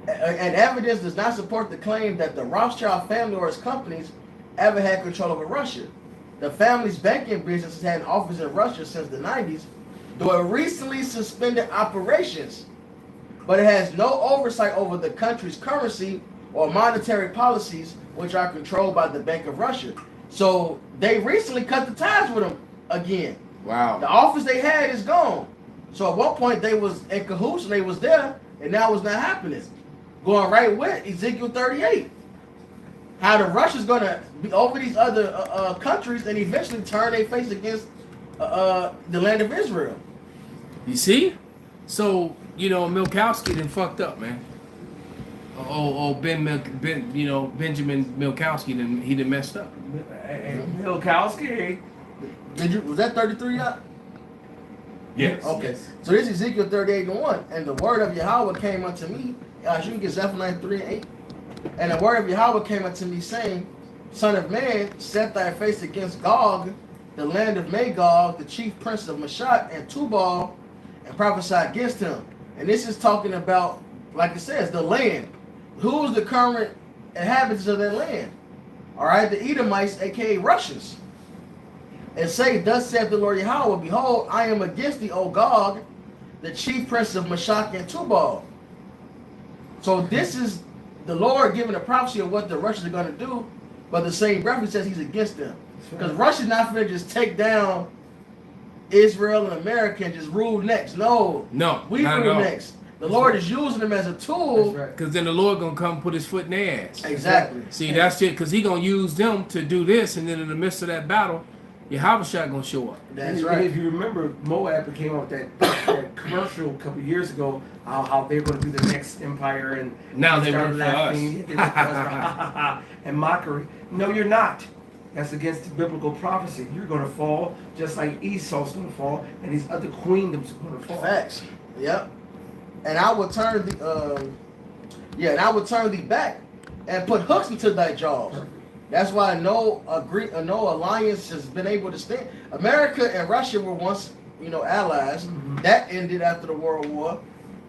evidence does not support the claim that the Rothschild family or its companies ever had control over Russia. The family's banking business has had an office in Russia since the 90s, though it recently suspended operations. But it has no oversight over the country's currency or monetary policies, which are controlled by the Bank of Russia. So they recently cut the ties with them again. Wow. The office they had is gone. So at one point they was in cahoots and they was there, and now it's not happening. Going right with Ezekiel 38. How the Russians gonna be over these other countries and eventually turn their face against the land of Israel. You see? So, you know, Milkowski done fucked up, man. Benjamin Milkowski he done messed up. Milkowski. Was that 33 yet? Yes. Okay. So this is Ezekiel 38:1. And the word of Yahweh came unto me. You can get Zephaniah 3:8. And the word of Yahweh came unto me, saying, Son of man, set thy face against Gog, the land of Magog, the chief prince of Meshach and Tubal, and prophesy against him. And this is talking about, like it says, the land. Who's the current inhabitants of that land? All right, the Edomites, aka Russians. And say, thus saith the Lord Yahweh, behold, I am against thee, O Gog, the chief prince of Meshach and Tubal. So this is the Lord giving a prophecy of what the Russians are going to do, but the same breath he says he's against them. Because Russia's not going to just take down Israel and America and just rule next. No, we rule next. The Lord is using them as a tool. Because then the Lord going to come put his foot in their ass. Exactly. See, that's it. Because he going to use them to do this, and then in the midst of that battle, Yahweh going to show up. That's right. And if you remember, Moab came out with that commercial a couple of years ago, how they're going to be the next empire, and now they started work for us. They work for us, and mockery. No, you're not. That's against the biblical prophecy. You're going to fall just like Esau's going to fall, and these other queendoms are going to fall. Facts. Yep. And I will turn thee back and put hooks into thy jaws. Perfect. That's why no alliance has been able to stand. America and Russia were once, allies. Mm-hmm. That ended after the World War.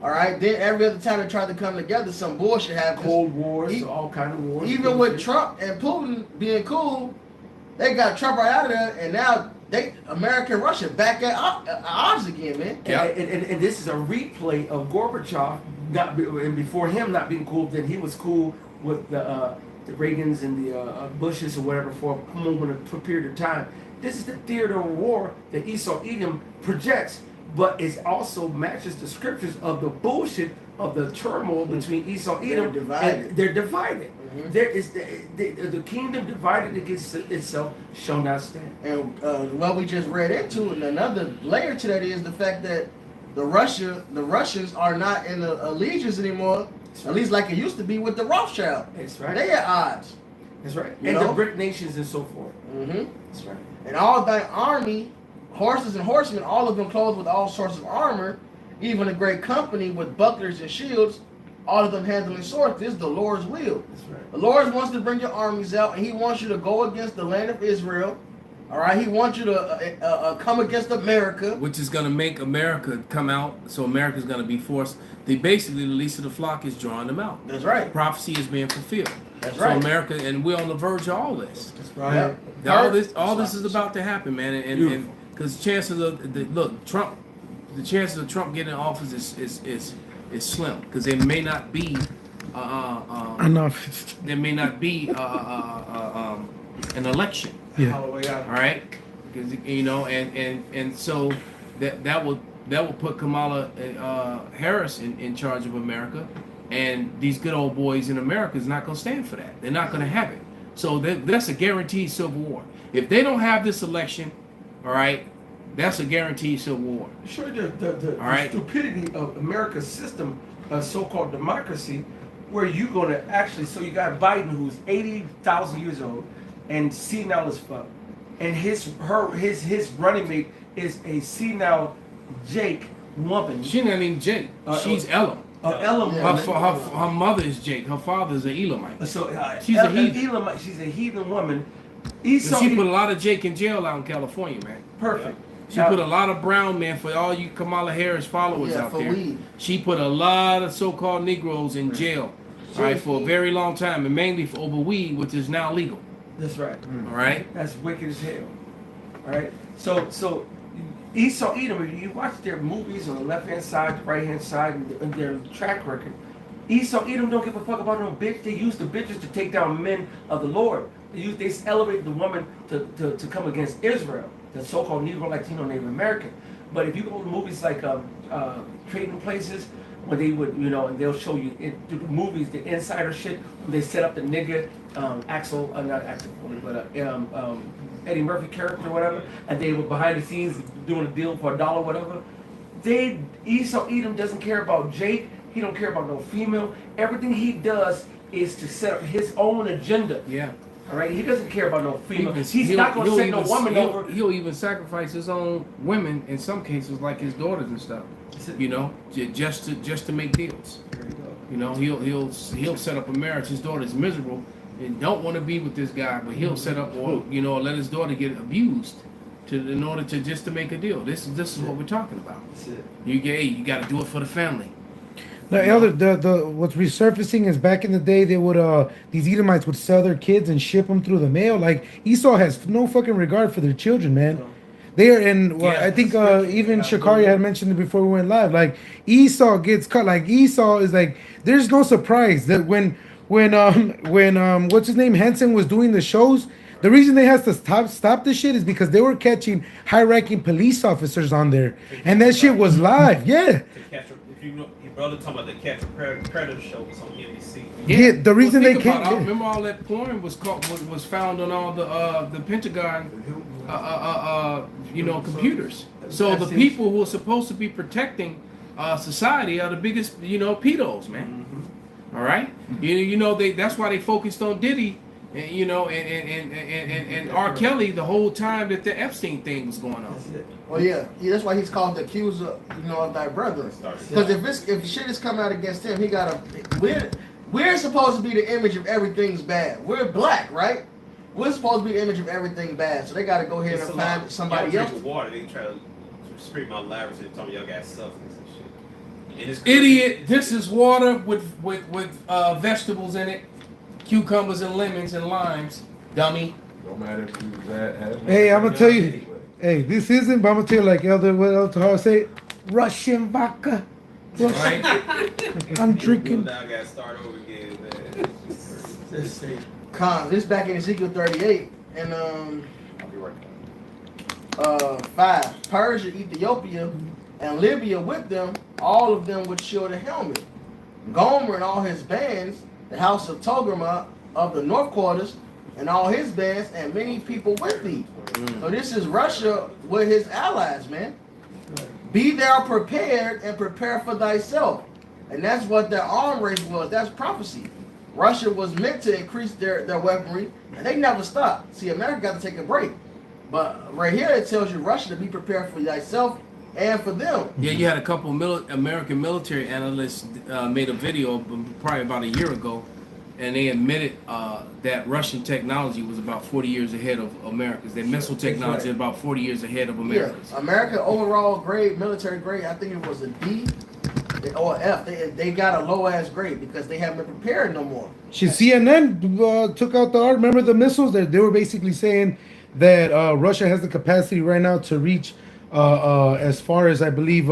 All right. Then every other time they tried to come together, some bullshit happened. Cold wars, all kind of wars. Even with Trump and Putin being cool, they got Trump right out of there, and now America and Russia back at odds again, man. Yeah. And this is a replay of Gorbachev and before him not being cool. Then he was cool with the Reagans and the Bushes or whatever for a moment, for a period of time. This is the theater of war that Esau Edom projects, but it also matches the scriptures of the bullshit of the turmoil between Esau Edom. They're divided. Mm-hmm. There is the kingdom divided against itself shall not stand. And what we just read into, and another layer to that is the fact that the Russians are not in the allegiance anymore. At least like it used to be with the Rothschild. That's right. They at odds. That's right. And the BRIC nations and so forth. Mm-hmm. That's right. And all thy army, horses and horsemen, all of them clothed with all sorts of armor, even a great company with bucklers and shields, all of them handling swords. This is the Lord's will. That's right. The Lord wants to bring your armies out, and he wants you to go against the land of Israel. All right, he wants you to come against America, which is going to make America come out. So America's going to be forced. They basically, the least of the flock is drawing them out. That's right. Prophecy is being fulfilled. That's right. So America, and we're on the verge of all this. That's right. Yeah. All this is about to happen, man. And because chances of Trump, the chances of Trump getting in office is slim because there may not be enough. There may not be an election. Yeah. All right, because and so that will put Kamala Harris in charge of America, and these good old boys in America is not going to stand for that. They're not going to have it. So that's a guaranteed civil war. If they don't have this election, all right, that's a guaranteed civil war. Sure, the stupidity of America's system, so-called democracy, where you're going to actually, so you got Biden who's 80,000 years old and senile as fuck, and his running mate is a senile Jake woman. She's not even Jake. She's Elam. Elam. Her mother is Jake. Her father is an Elamite. So she's a heathen. Elamite. She's a heathen woman. She put a lot of Jake in jail out in California, man. Perfect. She put a lot of brown men, for all you Kamala Harris followers out there. Weed. She put a lot of so-called Negroes in jail, all right, for a very long time, and mainly for over weed, which is now legal. That's right. All right. That's wicked as hell. All right. So Esau Edom, if you watch their movies on the left-hand side, the right-hand side, and their track record, Esau Edom don't give a fuck about no bitch. They use the bitches to take down men of the Lord. They elevate the woman to come against Israel, the so-called Negro, Latino, Native American. But if you go to movies like Trading Places, where they would, and they'll show you in the movies, the insider shit, when they set up the nigga, not Axel Foley, but Eddie Murphy character or whatever, and they were behind the scenes doing a deal for $1, whatever. Esau Edom doesn't care about Jake. He don't care about no female. Everything he does is to set up his own agenda. Yeah. All right. He doesn't care about no female. He's not going to send no woman over. He'll even sacrifice his own women in some cases, like his daughters and stuff. Just to make deals. He'll set up a marriage. His daughter's miserable and don't want to be with this guy, but he'll set up or let his daughter get abused in order to make a deal. This is what we're talking about. That's it. You got to do it for the family. The elder, the what's resurfacing is back in the day they would these Edomites would sell their kids and ship them through the mail. Like Esau has no fucking regard for their children, man. They are in. Well, I think even Shakaria had mentioned it before we went live. Like Esau gets cut. Like Esau is like. There's no surprise that when what's his name Henson was doing the shows. The reason they had to stop this shit is because they were catching high-ranking police officers on there, and that shit was live. Yeah. Your brother talking about the Catch a Predator show was on NBC. Yeah, the reason they can't. Remember all that porn was found on all the Pentagon, computers. So the people who are supposed to be protecting society are the biggest, pedos, man. Mm-hmm. All right, that's why they focused on Diddy. And R. Kelly the whole time that the Epstein thing was going on. Well, yeah, that's why he's called the accuser, of thy brother. Because if shit is coming out against him, he gotta. We're supposed to be the image of everything's bad. We're black, right? We're supposed to be the image of everything bad. So they gotta go ahead and find somebody else. Water, they try to scream out laboratory, tell me y'all got substance and shit. Idiot! This is water with vegetables in it. Cucumbers and lemons and limes, dummy. No matter if you that. Hey, I'm gonna tell you. Hey, this isn't. But I'm gonna tell you like Elder. What else? How I say it? Russian vodka. Right? I'm drinking. Now I gotta start over again, man. This back in Ezekiel 38 and I'll be right back. 5. Persia, Ethiopia, and Libya with them. All of them would shield a helmet. Gomer and all his bands. The house of Togarmah of the north quarters, and all his bands, and many people with thee. So this is Russia with his allies, man. Be thou prepared and prepare for thyself. And that's what their arm race was. That's prophecy. Russia was meant to increase their weaponry, and they never stopped. See, America got to take a break. But right here it tells you Russia to be prepared for thyself and for them. Yeah, you had a couple of American military analysts made a video probably about a year ago, and they admitted that Russian technology was about 40 years ahead of America's. Their missile technology is about 40 years ahead of America's. Yeah, America overall grade, military grade, I think it was a D or F. They got a low ass grade because they haven't been prepared no more. CNN took out the art. Remember the missiles? They were basically saying that Russia has the capacity right now to reach as far as I believe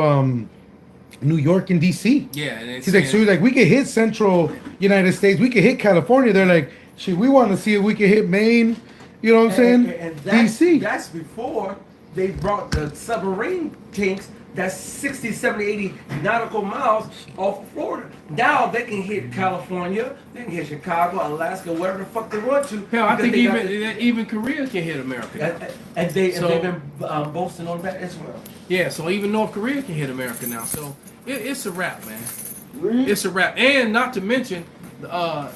New York and DC. Yeah, and he's like, so he's like, we could hit central United States, we could hit California. They're like, shit, we want to see if we can hit Maine. You know what I'm saying? And DC. That's before they brought the submarine tanks that's 60, 70, 80 nautical miles off Florida. Now they can hit California, they can hit Chicago, Alaska, whatever the fuck they want to. Hell, I think even Korea can hit America. And they've been boasting on that as well. Yeah, so even North Korea can hit America now. So it's a wrap, man. It's a wrap. And not to mention, Russia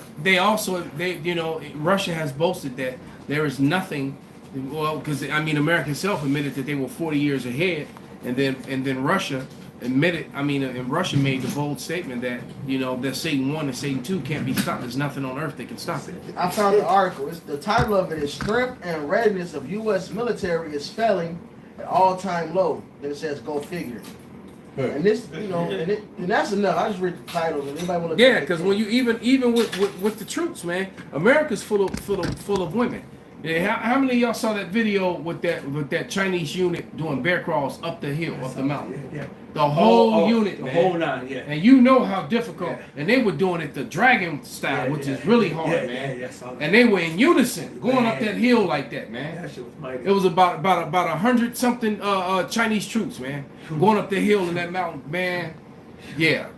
has boasted that there is nothing. Well, because America itself admitted that they were 40 years ahead. And then Russia admitted, and Russia made the bold statement that, that Satan 1 and Satan 2 can't be stopped. There's nothing on earth that can stop it. I found the article. The title of it is Strength and Readiness of U.S. Military is Failing at All-Time Low. Then it says, go figure. And this, and that's enough. I just read the title. And anybody want to? Yeah, because when you even with the troops, man, America's full of women. Yeah, how many of y'all saw that video with that Chinese unit doing bear crawls up the hill, up the mountain? Yeah. The whole unit, The man. whole nine, yeah. And you know how difficult. Yeah. And they were doing it the dragon style, Yeah, which yeah. is really hard, Yeah, man. yeah, I saw that. And they were in unison going up Man. that hill like that, man. That shit was mighty. It was about 100 something Chinese troops, man, going up the hill in that mountain, man. Yeah.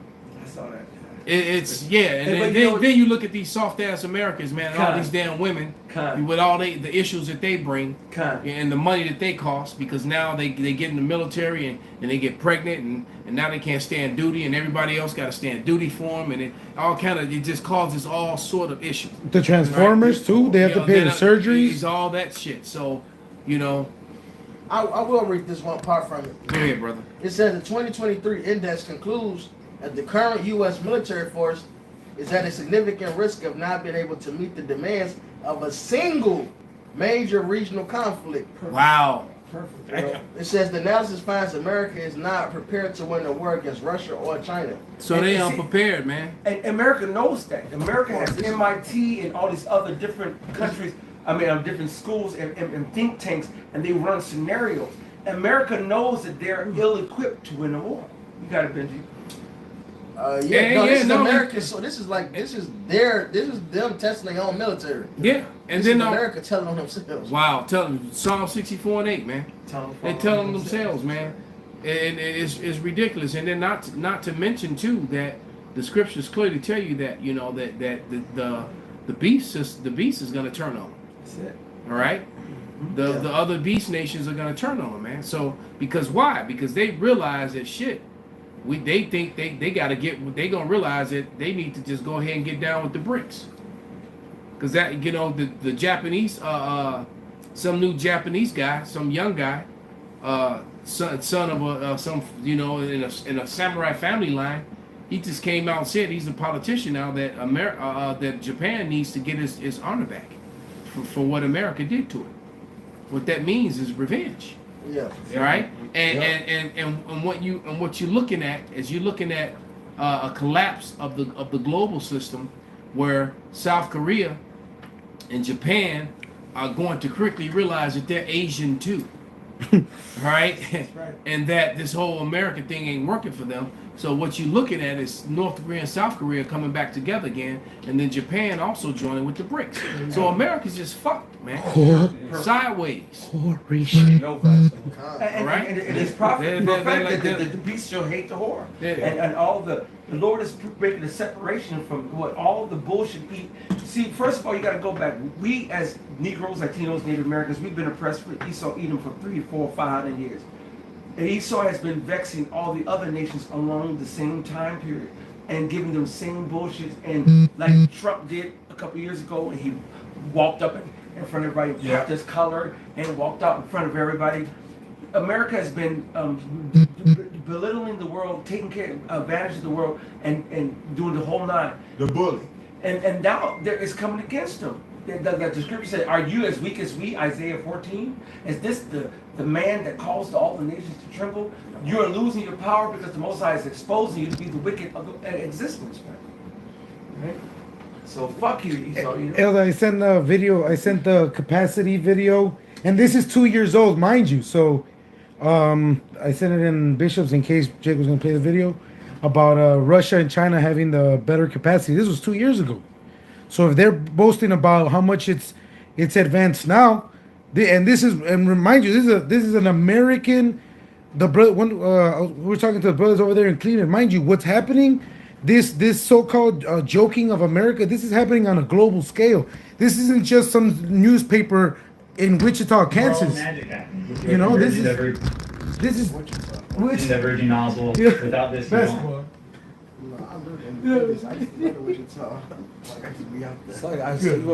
I saw that. It's yeah, and Hey, but then you look at these soft ass Americans, man, and all Con. these damn women Con. with all the issues that they bring Con. and the money that they cost, because now they get in the military and they get pregnant and now they can't stand duty and everybody else got to stand duty for them, and it just causes all sort of issues. The Transformers too. They have to pay the surgeries. All that shit. So, you know, I will read this one part from it. go ahead, brother. It says the 2023 index concludes that the current U.S. military force is at a significant risk of not being able to meet the demands of a single major regional conflict. Wow. Perfect. It says the analysis finds America is not prepared to win a war against Russia or China. So And they see- unprepared, man. And America knows that. America has MIT and all these other different countries, different schools and think tanks, and they run scenarios. America knows that they're ill-equipped to win a war. You got it, Benji. This is America. So this is them testing their own military. Yeah, and This then is America telling on themselves. wow, tell them Psalm 64 and 8, man. They tell them themselves, man. And it's ridiculous. And then not to mention too that the scriptures clearly tell you that the beast is going to turn on them. That's it. All right. The other beast nations are going to turn on them, man. So because why? Because they realize that shit. They think they got to get. They gonna realize that they need to just go ahead and get down with the BRICS. Because that the Japanese some new Japanese guy, some young guy, son of some in a samurai family line, he just came out and said he's a politician now that that Japan needs to get his honor back for what America did to it. What that means is revenge. Yeah. All right, and what you're looking at is you're looking at a collapse of the global system, where South Korea and Japan are going to quickly realize that they're Asian too. All right, and that this whole American thing ain't working for them. So what you're looking at is North Korea and South Korea coming back together again, and then Japan also joining with the BRICS. So America's just fucked, man. Sideways. No vice. Right? And it's prophetic that the beast shall hate the whore. Yeah. And all the Lord is making a separation from what all the bullshit eat. See, first of all, you got to go back. We as Negroes, Latinos, Native Americans, we've been oppressed with Esau Edom for 300, 400, 500 years. And Esau has been vexing all the other nations along the same time period and giving them same bullshit. And like Trump did a couple years ago, and he walked up in front of everybody, popped his collar, and walked out in front of everybody. America has been belittling the world, taking advantage of the world, and doing the whole nine. The bully. And now it's coming against them. The scripture said, "Are you as weak as we?" Isaiah 14. Is this the man that caused all the nations to tremble? You are losing your power because the Most High is exposing you to be the wicked of existence. Right? So fuck you, Esau. Elder, I sent a video. I sent the capacity video, and this is 2 years old, mind you. So, I sent it in Bishops in case Jake was going to play the video about Russia and China having the better capacity. This was 2 years ago. So if they're boasting about how much it's advanced now, and remind you, this is an American. We were talking to the brothers over there in Cleveland. Mind you, what's happening? This so-called joking of America. This is happening on a global scale. This isn't just some newspaper in Wichita, Kansas. You know, this is which the virgin nozzle. Without this, you don't. You want me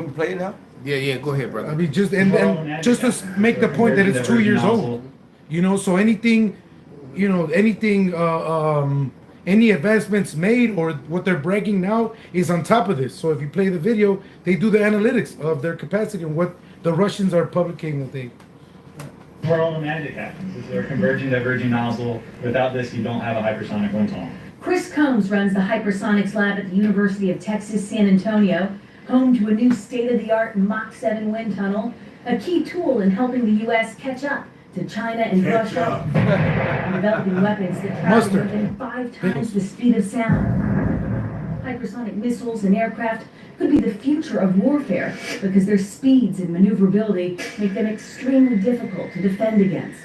to play it now? Yeah, go ahead, brother. I mean, just to make the point that it's 2 years old. You know, so anything, any advancements made or what they're bragging now is on top of this. So if you play the video, they do the analytics of their capacity and what the Russians are publicating that they. Where all the magic happens is their converging diverging nozzle. Without this, you don't have a hypersonic wind tunnel. Chris Combs runs the Hypersonics Lab at the University of Texas, San Antonio, home to a new state-of-the-art Mach 7 wind tunnel. a key tool in helping the U.S. catch up to China and Russia, developing weapons that travel more than 5 times the speed of sound. Hypersonic missiles and aircraft could be the future of warfare because their speeds and maneuverability make them extremely difficult to defend against.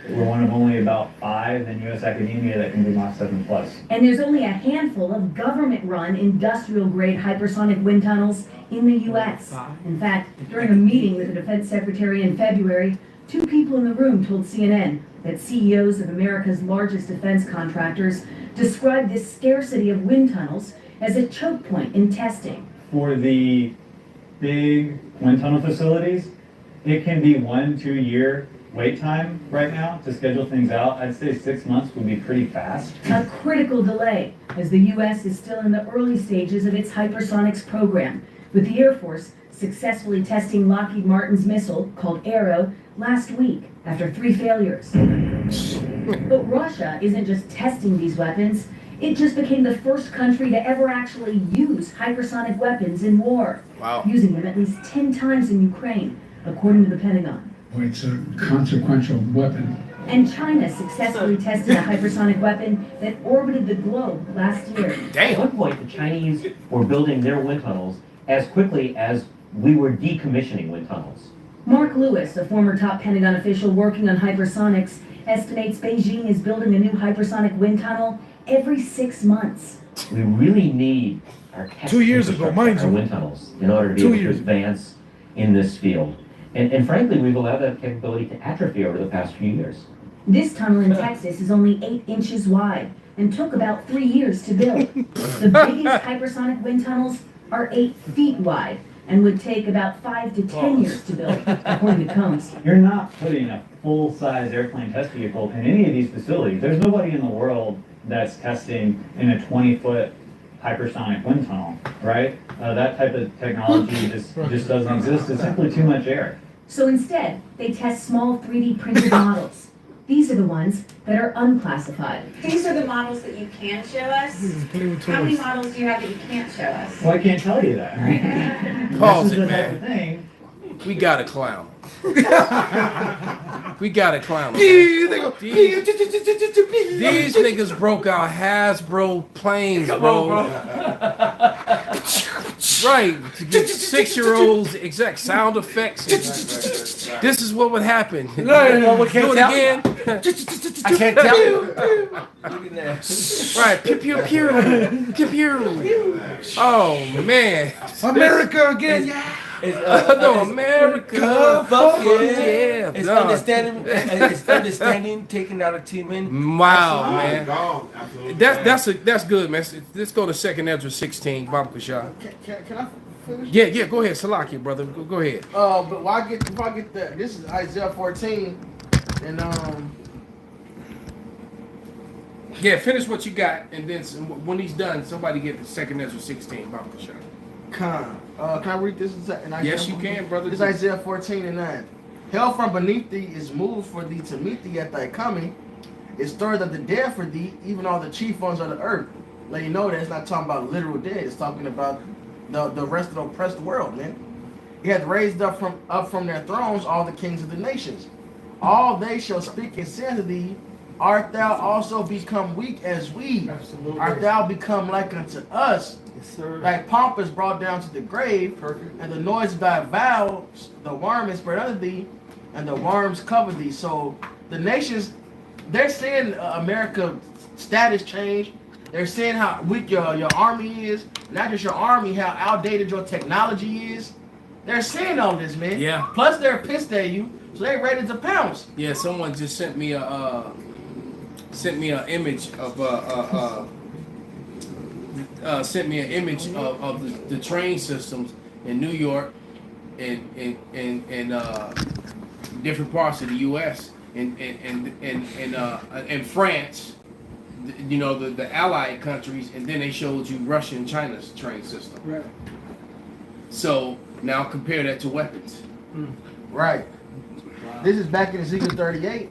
We're one of only about 5 in U.S. academia that can do Mach 7+. And there's only a handful of government-run industrial-grade hypersonic wind tunnels in the U.S. In fact, during a meeting with the Defense Secretary in February, 2 people in the room told CNN that CEOs of America's largest defense contractors described this scarcity of wind tunnels as a choke point in testing. For the big wind tunnel facilities, it can be 1-2 year wait time right now to schedule things out. I'd say 6 months would be pretty fast. A critical delay, as the U.S. is still in the early stages of its hypersonics program, with the Air Force successfully testing Lockheed Martin's missile, called Arrow, last week after 3 failures. But Russia isn't just testing these weapons, it just became the first country to ever actually use hypersonic weapons in war, using them at least 10 times in Ukraine, according to the Pentagon. It's a consequential weapon. And China successfully tested a hypersonic weapon that orbited the globe last year. At one point, the Chinese were building their wind tunnels as quickly as we were decommissioning wind tunnels. Mark Lewis, a former top Pentagon official working on hypersonics, estimates Beijing is building a new hypersonic wind tunnel every 6 months. We really need our test 2 years ago, mind our you. wind tunnels in order to be able to advance in this field. And frankly, we've allowed that capability to atrophy over the past few years. This tunnel in Texas is only 8 inches wide and took about 3 years to build. The biggest hypersonic wind tunnels are 8 feet wide and would take about 5 to 10 years to build, according to Combs. You're not putting a full-size airplane test vehicle in any of these facilities. There's nobody in the world that's testing in a 20-foot hypersonic wind tunnel, right? That type of technology just doesn't exist. It's simply too much air. So instead, they test small 3D printed models. These are the ones that are unclassified. These are the models that you can show us. How many models do you have that you can't show us? Well, I can't tell you that. Pause This it, is the type man. of thing. We got a clown. We got a clown. These niggas broke out Hasbro planes, bro. Right. To get 6-year-olds exact sound effects. This is what would happen. No, we can't Do it tell. again. I can't tell you. Right. Pew pew pew. Pew pew. Oh man. America again, yeah. No, America. Fuck yeah. Yeah. It's no. understanding, taking out a team in. Wow, man. Gone. Absolutely. That's good, man. Let's go to 2nd Ezra 16, Bob Kashah. Can I finish? Yeah, go ahead. Salaki, brother. Go ahead. But before I get that, this is Isaiah 14, and Yeah, finish what you got, and then when he's done, somebody get the 2nd Ezra 16, Bob Kashah. can I read this in Isaiah? Yes, you can, brother. This is Isaiah 14 and 9. Hell from beneath thee is moved for thee to meet thee at thy coming. It stirred up the dead for thee, even all the chief ones of the earth. Let you know that it's not talking about literal dead. It's talking about the rest of the oppressed world, man. He hath raised up from their thrones all the kings of the nations. All they shall speak and say unto thee, art thou also become weak as we? Absolutely. Art thou become like unto us? Yes, sir. Thy pomp is brought down to the grave, Perfect. and the noise of thy vows, the worm is spread under thee, and the worms cover thee. So the nations, they're seeing America status change. They're seeing how weak your army is. Not just your army, how outdated your technology is. They're seeing all this, man. Yeah. Plus they're pissed at you, so they're ready to pounce. Yeah, someone just sent me an image of the train systems in New York and different parts of the U.S. and France. You know, the allied countries, and then they showed you Russia and China's train system. Right. So now compare that to weapons. Right. Wow. This is back in Ezekiel 38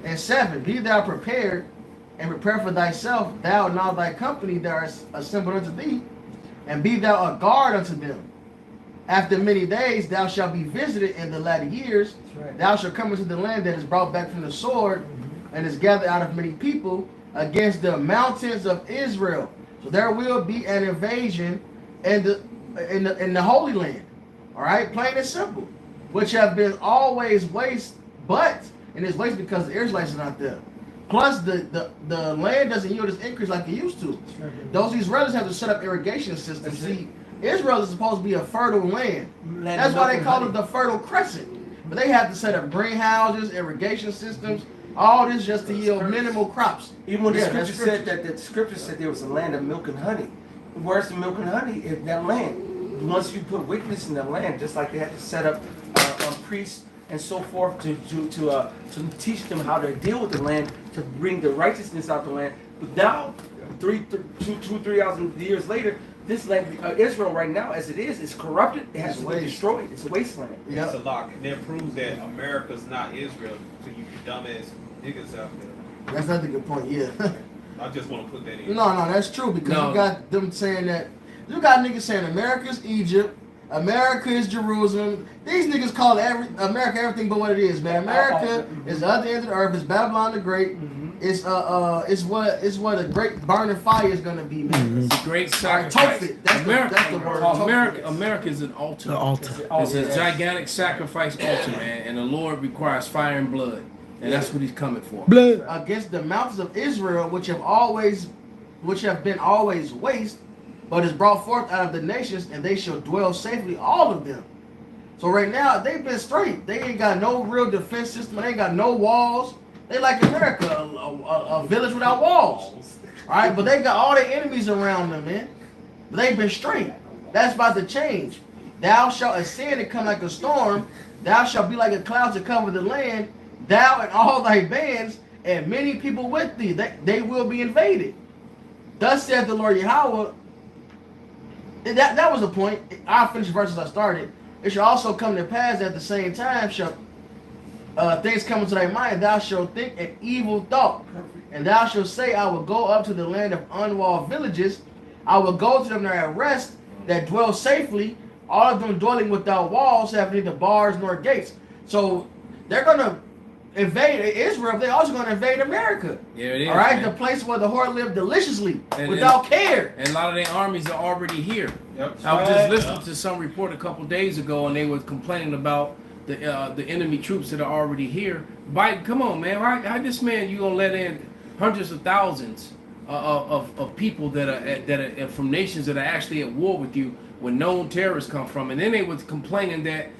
and 7. Be thou prepared and prepare for thyself, thou and all thy company that are assembled unto thee, and be thou a guard unto them. After many days, thou shalt be visited in the latter years. right. Thou shalt come into the land that is brought back from the sword and is gathered out of many people against the mountains of Israel. So there will be an invasion in the Holy Land. All right, plain and simple, which have been always waste, but and it's waste because the Israelites are not there. Plus, the land doesn't yield its increase like it used to. Those Israelis have to set up irrigation systems. See, Israel is supposed to be a fertile land. That's why they call it the Fertile Crescent. But they have to set up greenhouses, irrigation systems, all this just to yield minimal crops. Even when the Yeah, scripture that's said that the scripture said there was a land of milk and honey. Where's the milk and honey in that land? Once you put wickedness in the land, just like they had to set up priests and so forth to teach them how to deal with the land, to bring the righteousness out the land. But now, 3,000 years later, this land, Israel right now, as it is corrupted. It has to be destroyed. It's a wasteland. It's a lot. And that proves that America's not Israel. So you dumbass niggas out there. That's not a good point. Yeah. I just want to put that in. No, that's true because you got them saying that. You got niggas saying America's Egypt, America is Jerusalem. These niggas call America everything but what it is, man. America is the other end of the earth. It's Babylon the Great. It's what a great burning fire is gonna be, man. It's a great sacrifice. That's the word. America is an altar. The altar. It's a gigantic sacrifice altar, man. And the Lord requires fire and blood. And that's what he's coming for. Blood. Against the mountains of Israel, which have been always waste, but is brought forth out of the nations, and they shall dwell safely, all of them. So right now, they've been straight. They ain't got no real defense system. They ain't got no walls. They like America, a village without walls. All right, but they got all their enemies around them, man. But they've been straight. That's about to change. Thou shalt ascend and come like a storm. Thou shalt be like a cloud to cover the land. Thou and all thy bands, and many people with thee. They will be invaded. Thus saith the Lord Yahweh. That was the point. I'll finish the verses I started. It shall also come to pass at the same time shall things come into thy mind. Thou shalt think an evil thought, and thou shalt say, I will go up to the land of unwalled villages. I will go to them that are at rest, that dwell safely, all of them dwelling without walls, having neither bars nor gates. So they're gonna invade Israel. They're also gonna invade America. Yeah, it is. All right, man. the place where the whore lived deliciously without care. And a lot of their armies are already here. Yep. I was just listening to some report a couple days ago, and they were complaining about the enemy troops that are already here. Biden, come on, man! How this man you gonna let in hundreds of thousands of people that are from nations that are actually at war with you, where known terrorists come from? And then they was complaining that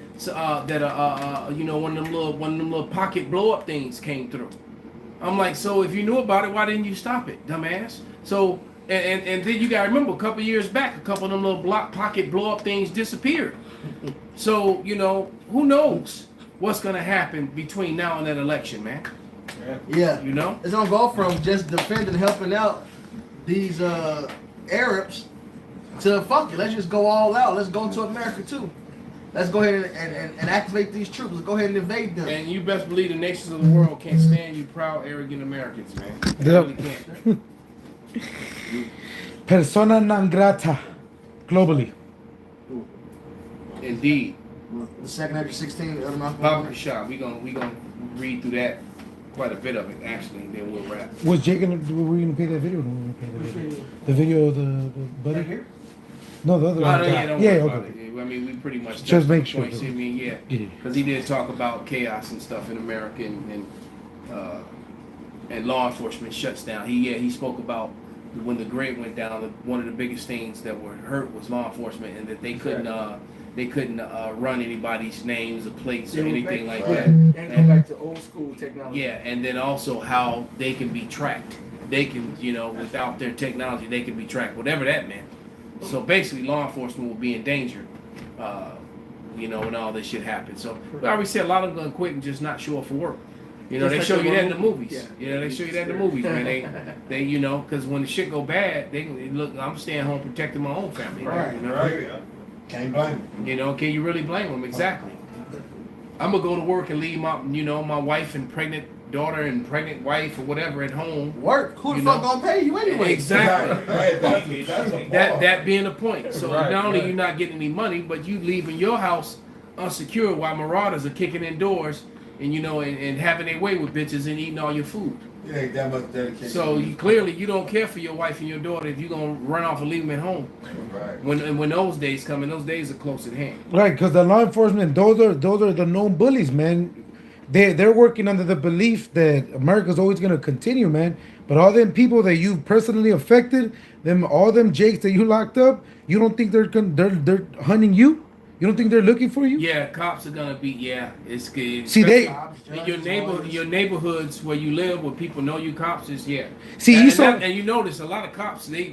you know, one of them little pocket blow up things came through. I'm like, so if you knew about it, why didn't you stop it, dumbass? So and then you gotta remember, a couple years back, a couple of them little pocket blow up things disappeared. So you know, who knows what's gonna happen between now and that election, man? Yeah, you know, it's gonna go from just defending, helping out these Arabs to fuck it. Let's just go all out. Let's go to America too. Let's go ahead and activate these troops. Let's go ahead and invade them. And you best believe the nations of the world can't stand you proud, arrogant Americans, man. They really can't. Persona non grata, globally. Indeed. The second 116 of my Papa Shah. We gonna read through that, quite a bit of it actually. Then we'll wrap. Was Jay gonna? Were we gonna pay that video? Or no, we pay the video. The video of the buddy. Right here? No, the other one. Don't Yeah, worry okay. about it. I mean, we pretty much Just make sure. points. I mean, yeah, because he did talk about chaos and stuff in America and law enforcement shuts down. He spoke about when the grid went down. One of the biggest things that were hurt was law enforcement, and that they couldn't run anybody's names or plates or anything like that. And go back to old school technology. Yeah, and then also how they can be tracked. They can, you know, without their technology, they can be tracked, whatever that meant. So basically, law enforcement will be in danger, you know, when all this shit happens. So we already said a lot of them gonna quit and just not show up for work. You know, they show you that in the movies. Yeah. You know, they show you that in the movies, man. They you know, because when the shit go bad, they look. I'm staying home protecting my own family. Right. You know? Right. Can't blame them. You know, can you really blame them? Exactly. I'm gonna go to work and leave my wife and pregnant daughter and pregnant wife or whatever at home. Work. Who the You fuck know. gonna pay you anyway? Exactly. That being the point. So Right, not only right. you're not getting any money, but you leaving your house unsecured while marauders are kicking indoors and and having their way with bitches and eating all your food. It ain't that much dedication. So clearly you don't care for your wife and your daughter if you're gonna run off and leave them at home. Right. When those days come, and those days are close at hand. Right, because the law enforcement, those are the known bullies, man. They're working under the belief that America's always gonna continue, man. But all them people that you personally affected, all them jakes that you locked up, you don't think they're hunting you? You don't think they're looking for you? Yeah, cops are gonna be. Yeah, it's good. See, they- in your neighborhoods where you live, where people know you cops is See, and you notice a lot of cops they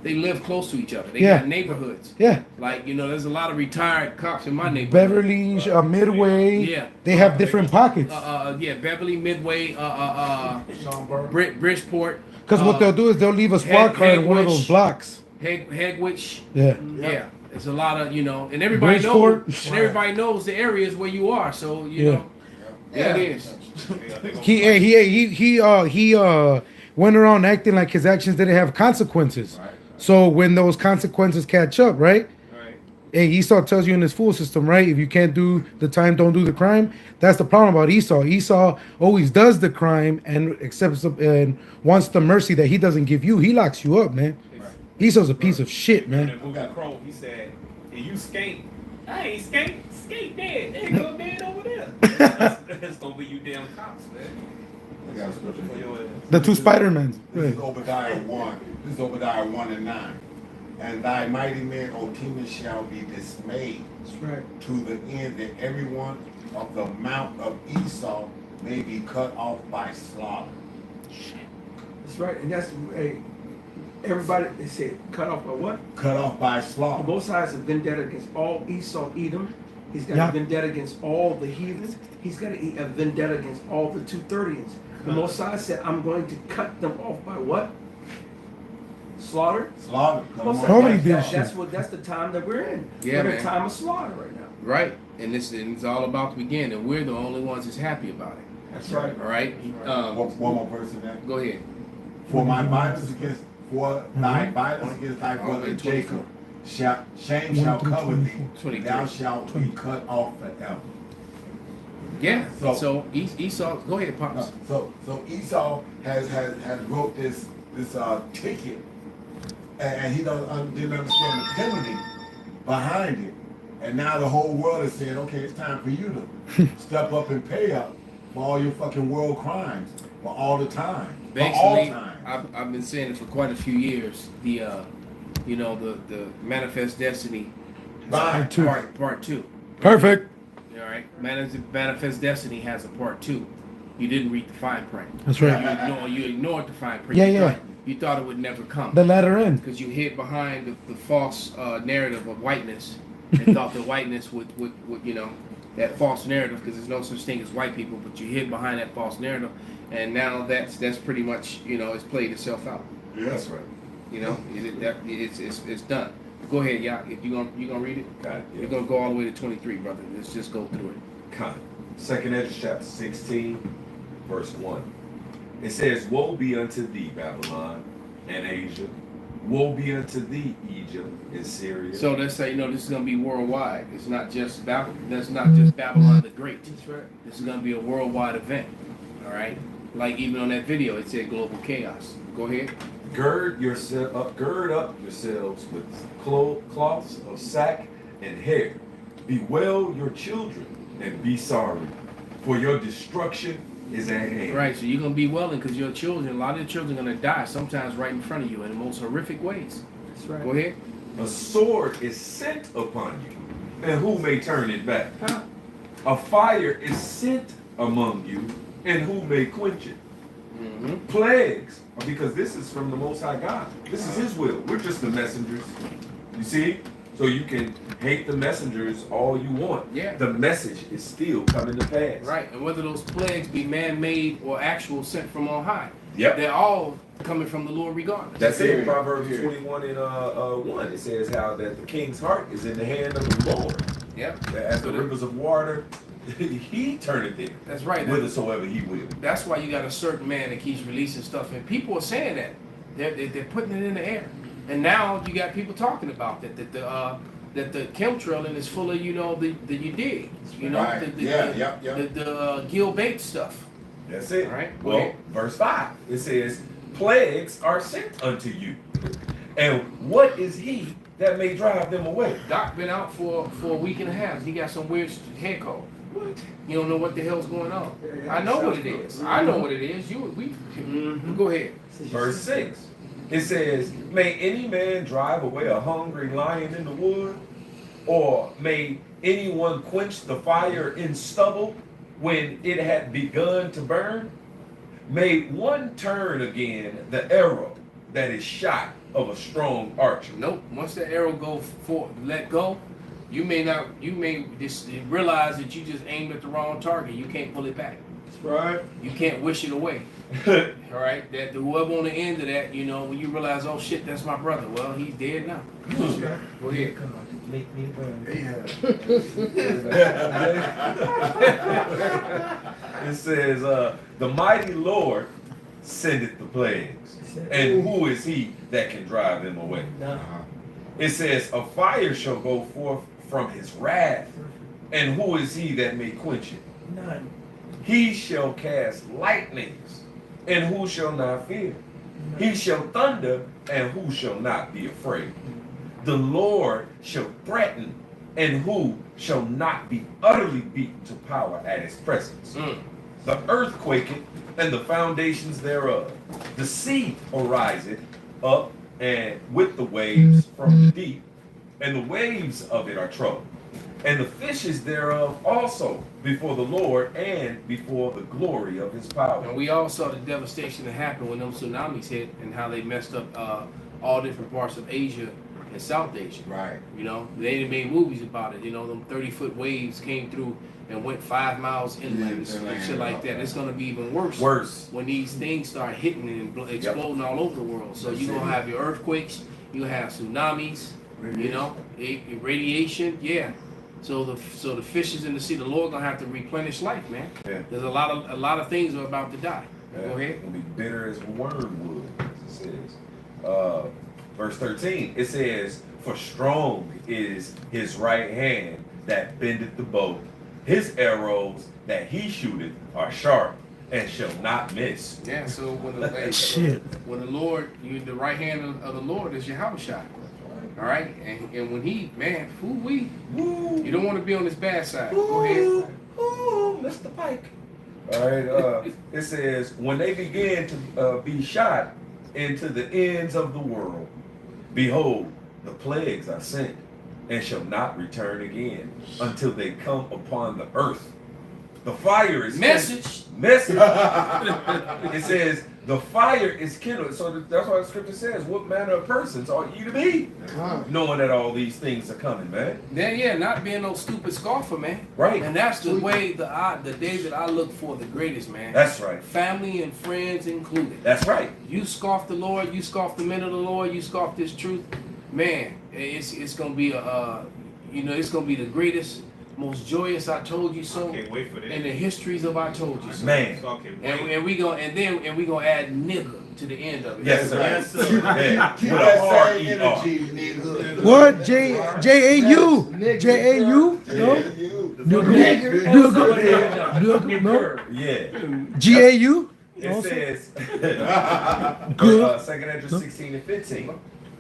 live close to each other. They got neighborhoods. Yeah. Like there's a lot of retired cops in my neighborhood. Beverly, Midway. Yeah. They have different pockets. Beverly, Midway, Bridgeport. Because what they'll do is they'll leave a squad car in one of those blocks. Hegwich. Yeah. Yeah. There's a lot of and everybody Bridgeport. knows and everybody knows the areas where you are. So you know. Yeah, it is. He went around acting like his actions didn't have consequences. Right. So when those consequences catch up, right? Hey, Esau tells you in his fool system, right? If you can't do the time, don't do the crime. That's the problem about Esau. Esau always does the crime and accepts and wants the mercy that he doesn't give you. He locks you up, man. Esau's a piece of shit, man. In the movie Crow, he said, "If you skate, I ain't skate dead. They go dead over there." That's gonna be you damn cops, man. I got a scripture for you. The two Spider-Mans. This is Obadiah 1. This is Obadiah 1 and 9. And thy mighty men, O Timon, shall be dismayed. That's right. To the end that everyone of the mount of Esau may be cut off by slaughter. That's right. And that's everybody. They say cut off by what? Cut off by slaughter. Both sides have vendetta against all Esau, Edom. He's got a vendetta against all the heathens. He's got a vendetta against all the 230s. The Mosiah said, "I'm going to cut them off by what? Slaughter." Slaughter. Nobody did shit. That's the time that we're in. Yeah, we're in a man. time of slaughter right now. Right, and it's all about to begin, and we're the only ones that's happy about it. That's right. All right. One more verse in that. Go ahead. For thy violence against thy brother Jacob, shame shall cover thee. 23. Thou shalt be cut off forever. Yeah. So Esau, go ahead, pops. So Esau has wrote this ticket, and he didn't understand the penalty behind it. And now the whole world is saying, okay, it's time for you to step up and pay up for all your fucking world crimes for all the time. Basically, I've been saying it for quite a few years. The the Manifest Destiny Part two. Perfect. All right. Manifest Destiny has a part 2. You didn't read the fine print. That's right. You ignored the fine print. Yeah. You thought it would never come. The latter end. Because you hid behind the false narrative of whiteness and thought that whiteness would that false narrative, because there's no such thing as white people, but you hid behind that false narrative, and now that's pretty much it's played itself out. Yeah, that's right. It's done. Go ahead, y'all. If you gonna read it, you're gonna go all the way to 23, brother. Let's just go through it. Second Ezra chapter 16, verse 1. It says, "Woe be unto thee, Babylon and Asia. Woe be unto thee, Egypt and Syria." So let's say this is gonna be worldwide. It's not just Babylon. That's not just Babylon the Great. That's right. This is gonna be a worldwide event. All right. Like even on that video, it said global chaos. Go ahead. Gird up yourselves with cloths of sack and hair. Bewail your children and be sorry, for your destruction is at hand. Right, so you're going to be wailing because your children, a lot of your children are going to die, sometimes right in front of you in the most horrific ways. That's right. Go ahead. A sword is sent upon you, and who may turn it back? Huh? A fire is sent among you, and who may quench it? Mm-hmm. Plagues, because this is from the Most High God. This is His will. We're just the messengers. You see? So you can hate the messengers all you want. Yeah. The message is still coming to pass. Right, and whether those plagues be man-made or actual sent from on high, Yep. they're all coming from the Lord regardless. That's it. Proverbs 21 and 1. It says how that the king's heart is in the hand of the Lord. Yep. That as the rivers of water he turneth it. That's right. Whithersoever he will. That's why you got a certain man that keeps releasing stuff, and people are saying that they're putting it in the air, and now you got people talking about that the chemtrailing is full of the you dig, Right. the Gil Bates stuff. That's it. All right. Well, verse 5, it says, plagues are sent unto you. And what is he that may drive them away? Doc been out for a week and a half. He got some weird head cold. What? You don't know what the hell's going on. I know what it is. I know what it is. Go ahead. Verse 6. It says, may any man drive away a hungry lion in the wood? Or may anyone quench the fire in stubble when it had begun to burn? May one turn again the arrow that is shot of a strong archer? Nope. Once the arrow let go, you may just realize that you just aimed at the wrong target. You can't pull it back. That's right. You can't wish it away. All right. That whoever on the end of that, when you realize, oh shit, that's my brother. Well, he's dead now. Go ahead. Come on. Make me burn. It says, the mighty Lord sendeth the plagues, and who is he that can drive them away? It says, a fire shall go forth from his wrath, and who is he that may quench it? None. He shall cast lightnings, and who shall not fear? He shall thunder, and who shall not be afraid? The Lord shall threaten, and who shall not be utterly beaten to power at his presence? The earth quaketh, and the foundations thereof. The sea ariseth up, and with the waves from the deep, and the waves of it are troubled. And the fishes thereof also before the Lord, and before the glory of his power. And we all saw the devastation that happened when them tsunamis hit, and how they messed up all different parts of Asia and South Asia. Right. They even made movies about it. Them 30-foot waves came through and went 5 miles inland and shit like that. It's going to be even worse when these things start hitting and exploding all over the world. So you're going to have your earthquakes, you have tsunamis, radiation, yeah. So the fishes in the sea, the Lord gonna have to replenish life, man. Yeah. There's a lot of things are about to die. Yeah. Go ahead. It's gonna be bitter as wormwood, as it says. Verse 13, it says, for strong is his right hand that bendeth the bow. His arrows that he shooteth are sharp and shall not miss. Yeah, so when the Lord, the right hand of the Lord is your house shot. All right, and when he, man, you don't want to be on his bad side. Go ahead. Ooh, Mr. Pike. All right, it says, when they began to be shot into the ends of the world, behold, the plagues are sent, and shall not return again until they come upon the earth. The fire is message. It says the fire is kindled. So that's why the scripture says, "What manner of persons ought you to be, knowing that all these things are coming, man?" Yeah, not being no stupid scoffer, man. Right. And that's the way the day that I look for the greatest, man. That's right. Family and friends included. That's right. You scoff the Lord, you scoff the men of the Lord, you scoff this truth, man. It's gonna be it's gonna be the greatest, most joyous I told you so. Can't wait for that. In the histories of I told you so. Man. And we gonna add nigga to the end of it. Yes, sir. Yes, sir. Yeah. Keep With that a hard same ER. energy, nigga. What? J-A-U? J-A-U? No? No? Yeah. G-A-U? It says, 2 Ezra 16 and 15.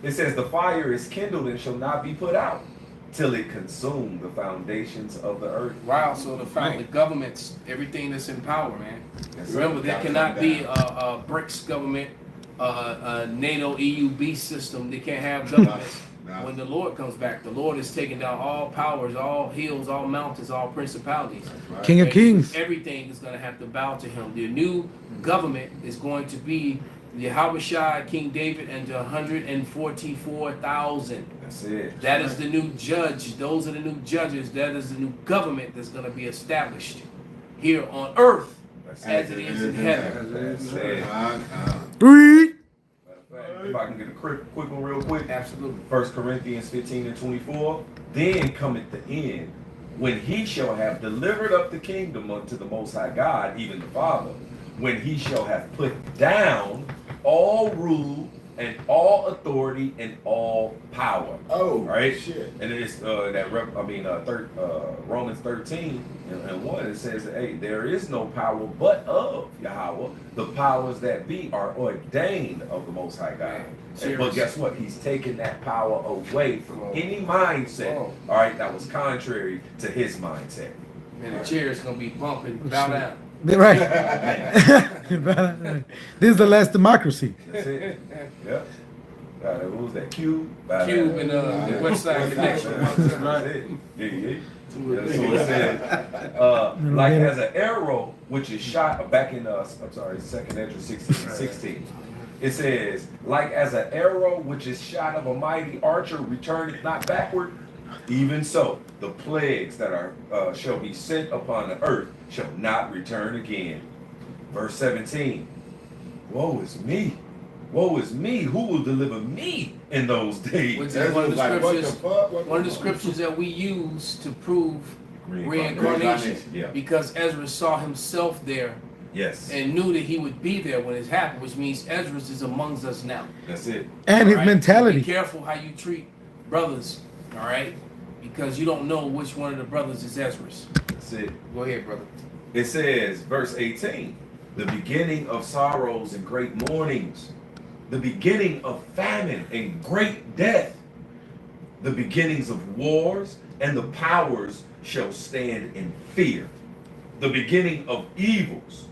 It says, the fire is kindled and shall not be put out till it consume the foundations of the earth. Wow, so the governments, everything that's in power, man. Remember, there cannot be a BRICS government, a NATO EU beast system. They can't have governments. When the Lord comes back, the Lord is taking down all powers, all hills, all mountains, all principalities. King of Kings. Everything is going to have to bow to him. The new government is going to be Yahushua, King David, and 144,000. That's it. That is the new judge. Those are the new judges. That is the new government that's going to be established here on earth as it is in heaven. That's it. Read. If I can get a quick one real quick. Absolutely. 1 Corinthians 15 and 24. Then cometh the end, when he shall have delivered up the kingdom unto the Most High God, even the Father, when he shall have put down all rule and all authority and all power. Oh, right? Shit. And it's Romans 13 and 1, it says, hey, there is no power but of Yahweh. The powers that be are ordained of the Most High God. But guess what? He's taken that power away from any mindset, all right, that was contrary to his mindset. And the chair is going to be bumping, bow down. Right. This is the last democracy. That's it. Yep. What was that? Cube and the West Side Connection. That's it. Yeah. So it says, like as an arrow which is shot back in Second Ezra 16. It says, like as an arrow which is shot of a mighty archer returneth not backward, even so the plagues that are shall be sent upon the earth shall not return again. Verse 17. Woe is me. Woe is me. Who will deliver me in those days? Which is one of the scriptures that we use to prove reincarnation. Yeah. Because Ezra saw himself there. Yes. And knew that he would be there when it happened, which means Ezra is amongst us now. That's it. And his mentality. So be careful how you treat brothers, all right? Because you don't know which one of the brothers is Ezra's. That's it. Go ahead, brother. It says, verse 18, the beginning of sorrows and great mournings, the beginning of famine and great death, the beginnings of wars, and the powers shall stand in fear. The beginning of evils.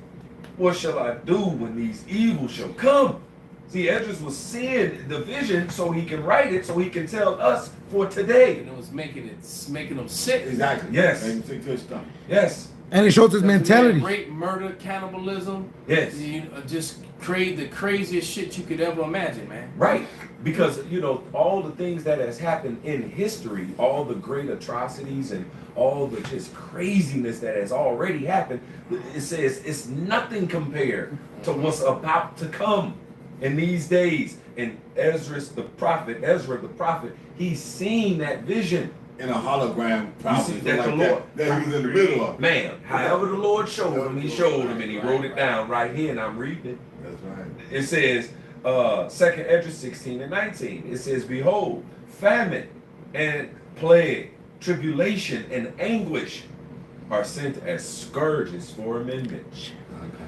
What shall I do when these evils shall come? See, Esdras was seeing the vision so he can write it, so he can tell us for today. And it was making them sick. Exactly. Yes. Yes. And it shows his mentality. Rape, murder, cannibalism. Yes. You just create the craziest shit you could ever imagine, man. Right. Because, all the things that has happened in history, all the great atrocities and all the just craziness that has already happened, it says it's nothing compared to what's about to come in these days. And Ezra the prophet, he's seen that vision. In a hologram prophecy that the Lord that he was in the middle of. Man, however the Lord showed him, he showed him, and he wrote it down right here, and I'm reading it. That's right. It says, 2nd Ezra 16 and 19. It says, behold, famine and plague, tribulation and anguish are sent as scourges for amendment.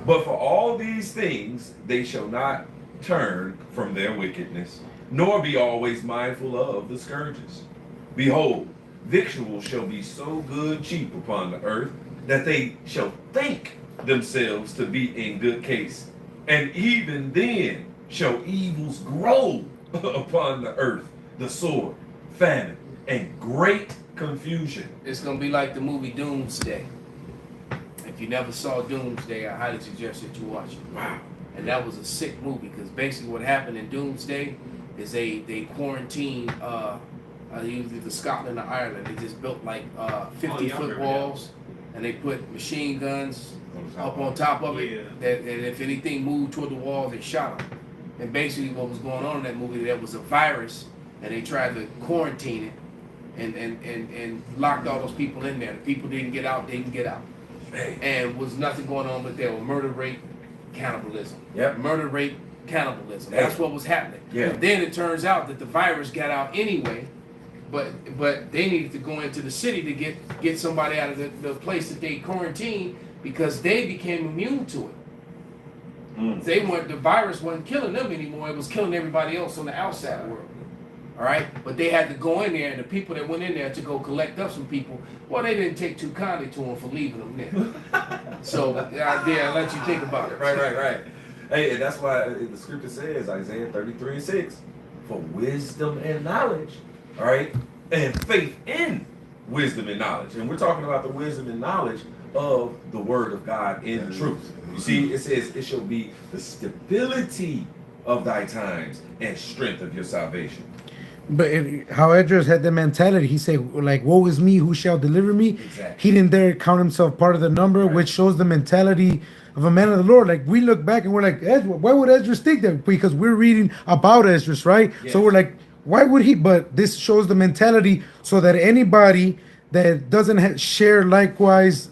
But for all these things, they shall not turn from their wickedness, nor be always mindful of the scourges. Behold, victuals shall be so good cheap upon the earth that they shall think themselves to be in good case. And even then shall evils grow upon the earth, the sword, famine, and great confusion. It's going to be like the movie Doomsday. If you never saw Doomsday, I highly suggest that you watch it. Wow. And that was a sick movie because basically what happened in Doomsday is they quarantined either Scotland or Ireland. They just built like 50-foot walls, and they put machine guns up on top of it. And if anything moved toward the wall, they shot them. And basically, what was going on in that movie, there was a virus, and they tried to quarantine it, and locked all those people in there. The people didn't get out. They didn't get out, and was nothing going on but there was murder, rape, cannibalism. Yep. Murder, rape, cannibalism. That's what was happening. Yeah. And then it turns out that the virus got out anyway. But they needed to go into the city to get somebody out of the place that they quarantined because they became immune to it. The virus wasn't killing them anymore. It was killing everybody else on the outside world. All right, but they had to go in there, and the people that went in there to go collect up some people, well, they didn't take too kindly to them for leaving them there. So I let you think about it. Right. Hey, and that's why the scripture says, Isaiah 33 and 6, for wisdom and knowledge. All right, and faith in wisdom and knowledge. And we're talking about the wisdom and knowledge of the word of God in truth. You see, it says it shall be the stability of thy times and strength of your salvation. But how Esdras had the mentality, he said, like, woe is me, who shall deliver me? Exactly. He didn't dare count himself part of the number, which shows the mentality of a man of the Lord. Like, we look back and we're like, why would Esdras think that? Because we're reading about Esdras, right? Yes. So we're like, why would he? But this shows the mentality so that anybody that doesn't share likewise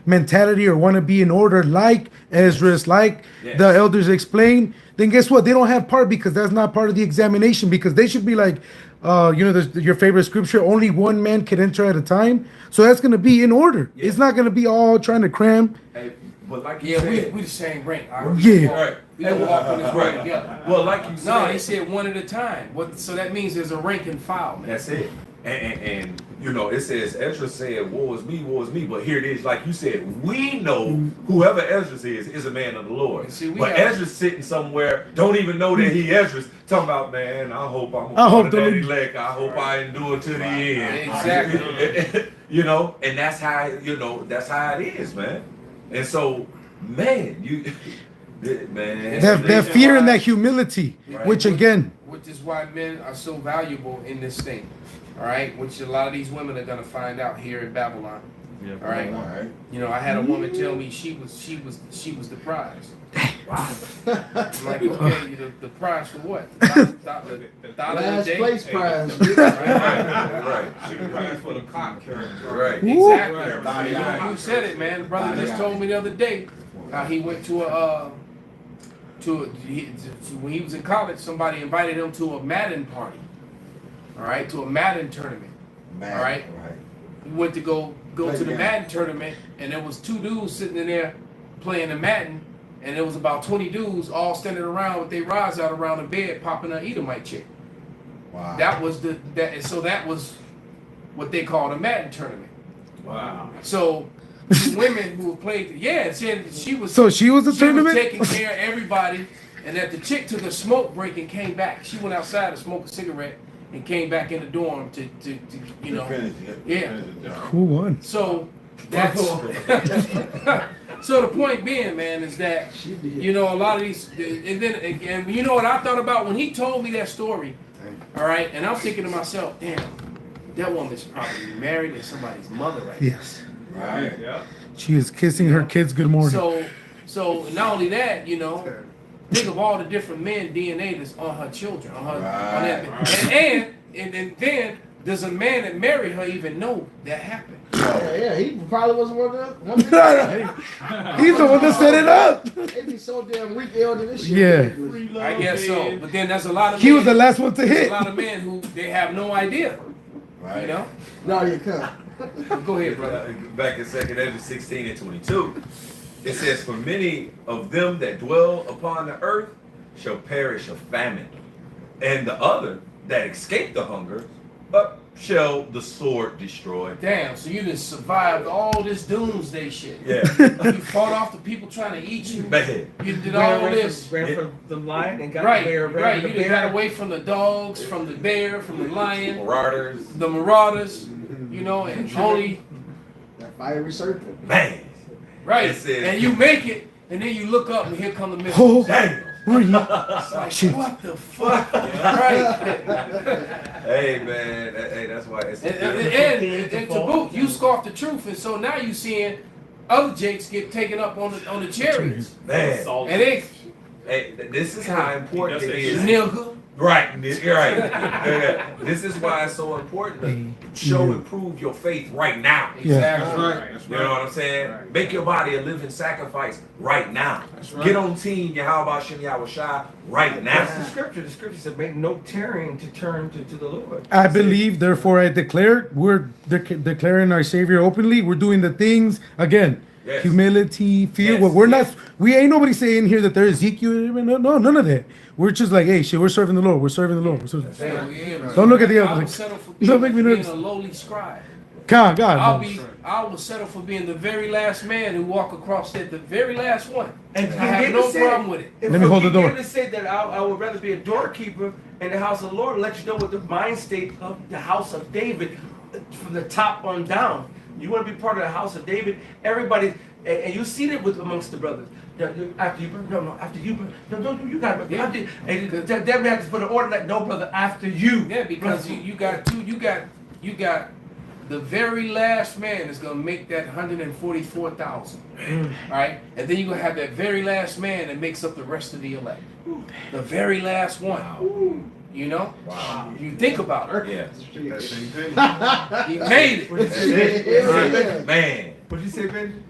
mentality or want to be in order like Esdras, like the elders explain, then guess what? They don't have part because that's not part of the examination, because they should be like, your favorite scripture, only one man can enter at a time. So that's going to be in order. Yeah. It's not going to be all trying to cram. Hey, but like you said, we the same rank. Yeah. We walk in this rank together. Well, like you said. No, he said one at a time. So that means there's a rank and file, man. That's it. And it says, Ezra said, woe is me. But here it is, like you said, we know whoever Ezra is a man of the Lord. See, but Ezra's sitting somewhere, don't even know that he Ezra's, talking about, man, I hope I'm a part of that elect. I hope I endure to the end. Exactly. And that's how, that's how it is, man. And so, man, that fear and that humility, right. Which is why men are so valuable in this thing. All right, which a lot of these women are gonna find out here in Babylon. Yeah, all right. I had a woman tell me she was the prize. Wow. I'm like, okay, the prize for what? The last place prize. Right. She was prize for the cop character. Right. Exactly. Right. You said it, man. The brother just told me the other day how he went to when he was in college, somebody invited him to a Madden party. All right, to a Madden tournament. All right. He went to go to the Madden tournament, and there was 2 dudes sitting in there playing the Madden, and there was about 20 dudes all standing around with their rods out around the bed, popping an Edomite chick. Wow. That was that was what they called a Madden tournament. Wow. So women who played, she was. So she was the tournament. Was taking care of everybody, and that the chick took a smoke break and came back. She went outside to smoke a cigarette and came back in the dorm to Who won? So that's so the point being, man, is that a lot of these, and then again, you know what I thought about when he told me that story, all right, and I'm thinking to myself, damn, that woman's probably married and somebody's mother right now. Yes. Right. Yeah. She is kissing her kids good morning. So not only that, think of all the different men DNA that's on her children, on that. And then does a man that married her even know that happened? Yeah, he probably wasn't one of them. He's the one that set it up. They be so damn weak, they don't do this shit. Yeah. I guess so. But then there's a lot of He was the last one to hit. A lot of men who they have no idea. Right. No, you can't. Go ahead, brother. Back in 2nd Ezra 16 and 22. It says, for many of them that dwell upon the earth shall perish of famine, and the other that escape the hunger shall the sword destroy. Damn, so you just survived all this doomsday shit. Yeah. You fought off the people trying to eat you. Man. You did all this. Ran from the lion and got right, the bear. Right, you got away from the dogs, from the bear, from the lion. The marauders, and only... That fiery serpent. Man. Right, and you make it, and then you look up and here come the missile. Damn. It's like, what the fuck? Right. Hey, man. Hey, that's why it's... And to boot, you scoffed the truth, and so now you seeing other jakes get taken up on the chariots. Man. And this is how important it is. Nigga. Right, This is why it's so important to show and prove your faith right now. Exactly. Right. You know what I'm saying? Right. Make your body a living sacrifice right now. Right. Get on team Yahweh Shem Yahushua right now. That's the scripture. The scripture said, make no tarrying to turn to the Lord. I believe, therefore I declare, we're declaring our Savior openly. We're doing the things, again, humility, fear. Yes. We ain't nobody saying here that there's Ezekiel. No, none of that. We're just like, hey, shit, we're serving the Lord. Don't look at the other. Don't make me nervous. Being a lowly scribe. God. I will settle for being the very last man who walk across it, the very last one. And I have no problem with it. Let me hold the door. David said that I would rather be a doorkeeper in the house of the Lord. Let you know what the mind state of the house of David, from the top on down. You want to be part of the house of David. Everybody, and you see it with amongst the brothers. After you, after you, you got it. Yeah. That has to put an order like, no, brother, after you. Yeah, because you got the very last man is gonna make that 144,000. Right? And then you're gonna have that very last man that makes up the rest of the elect. The very last one. You know? Wow. You think about it. Yeah. That same penny. He made it. What'd you say, Ben? Man. What'd you say, Ben?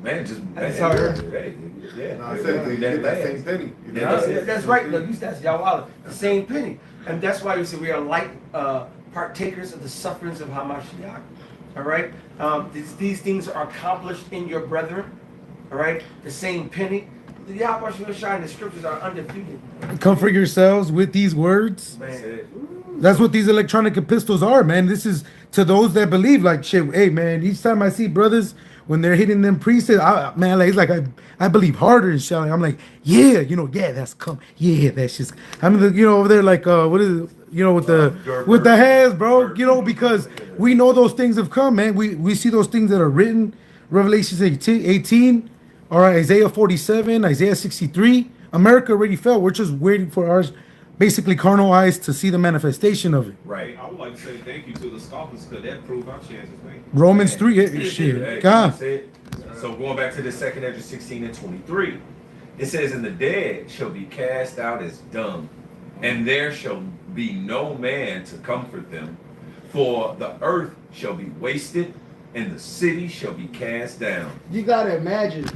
Man, just That's how I heard. Yeah. No, I said you get that same penny. You get that same That's right. Look, that's Yahweh. The same penny. And that's why we say we are like partakers of the sufferings of Hamashiach. All right? These things are accomplished in your brethren. All right? The same penny. The Yahweh Shai, the scriptures are undefeated. Comfort yourselves with these words. Man. That's what these electronic epistles are, man. This is to those that believe. Like, shit, hey, man, each time I see brothers, when they're hitting them precepts, man, like, it's like I believe harder and shouting. I'm like, yeah, yeah, that's come. Yeah, that's just, I mean, over there, like, what is it? With the hands, bro, because we know those things have come, man. We see those things that are written, Revelation 18, all right, Isaiah 47, Isaiah 63. America already fell. We're just waiting for ours, basically carnal eyes, to see the manifestation of it. Right. I would like to say thank you to the scoffers because that proved our chances, man. Romans 3, shit, God. So going back to the second Ezra 16 and 23, it says, "And the dead shall be cast out as dung, and there shall be no man to comfort them. For the earth shall be wasted, and the city shall be cast down." You gotta imagine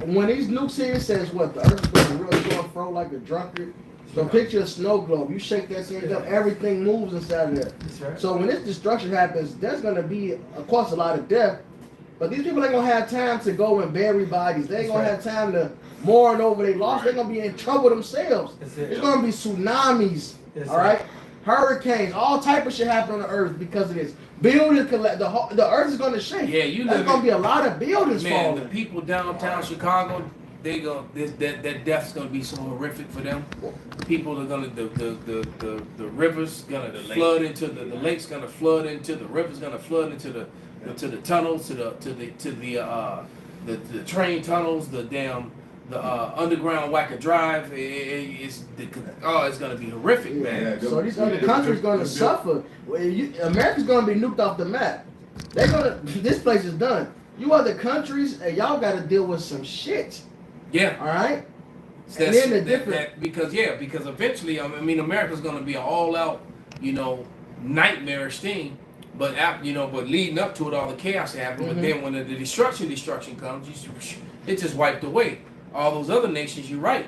when these nukes here says what the earth is going to really go and fro like a drunkard. So picture a snow globe. You shake that thing up, everything moves inside of there. That's right. So when this destruction happens, there's going to be, of course, a lot of death. But these people ain't going to have time to go and bury bodies. They ain't going to have time to mourn over their loss. They're going to be in trouble themselves. There's going to be tsunamis, all right? Hurricanes, all type of shit happen on the earth because of this. Buildings collapse. The earth is going to shake. Yeah, There's going to be a lot of buildings falling. The people downtown Chicago, that death's gonna be so horrific for them. People are gonna the rivers gonna flood into the lake's gonna flood into the river's gonna flood into the tunnels to the train tunnels, the underground Wacker Drive. It's gonna be horrific, man. So these other countries gonna suffer. America's gonna be nuked off the map. This place is done. You other countries, y'all got to deal with some shit. Yeah. All right. And then the different because eventually, I mean, America's going to be an all-out, nightmarish thing. But but leading up to it, all the chaos happened. But then when the destruction comes, it just wiped away. All those other nations, you're right.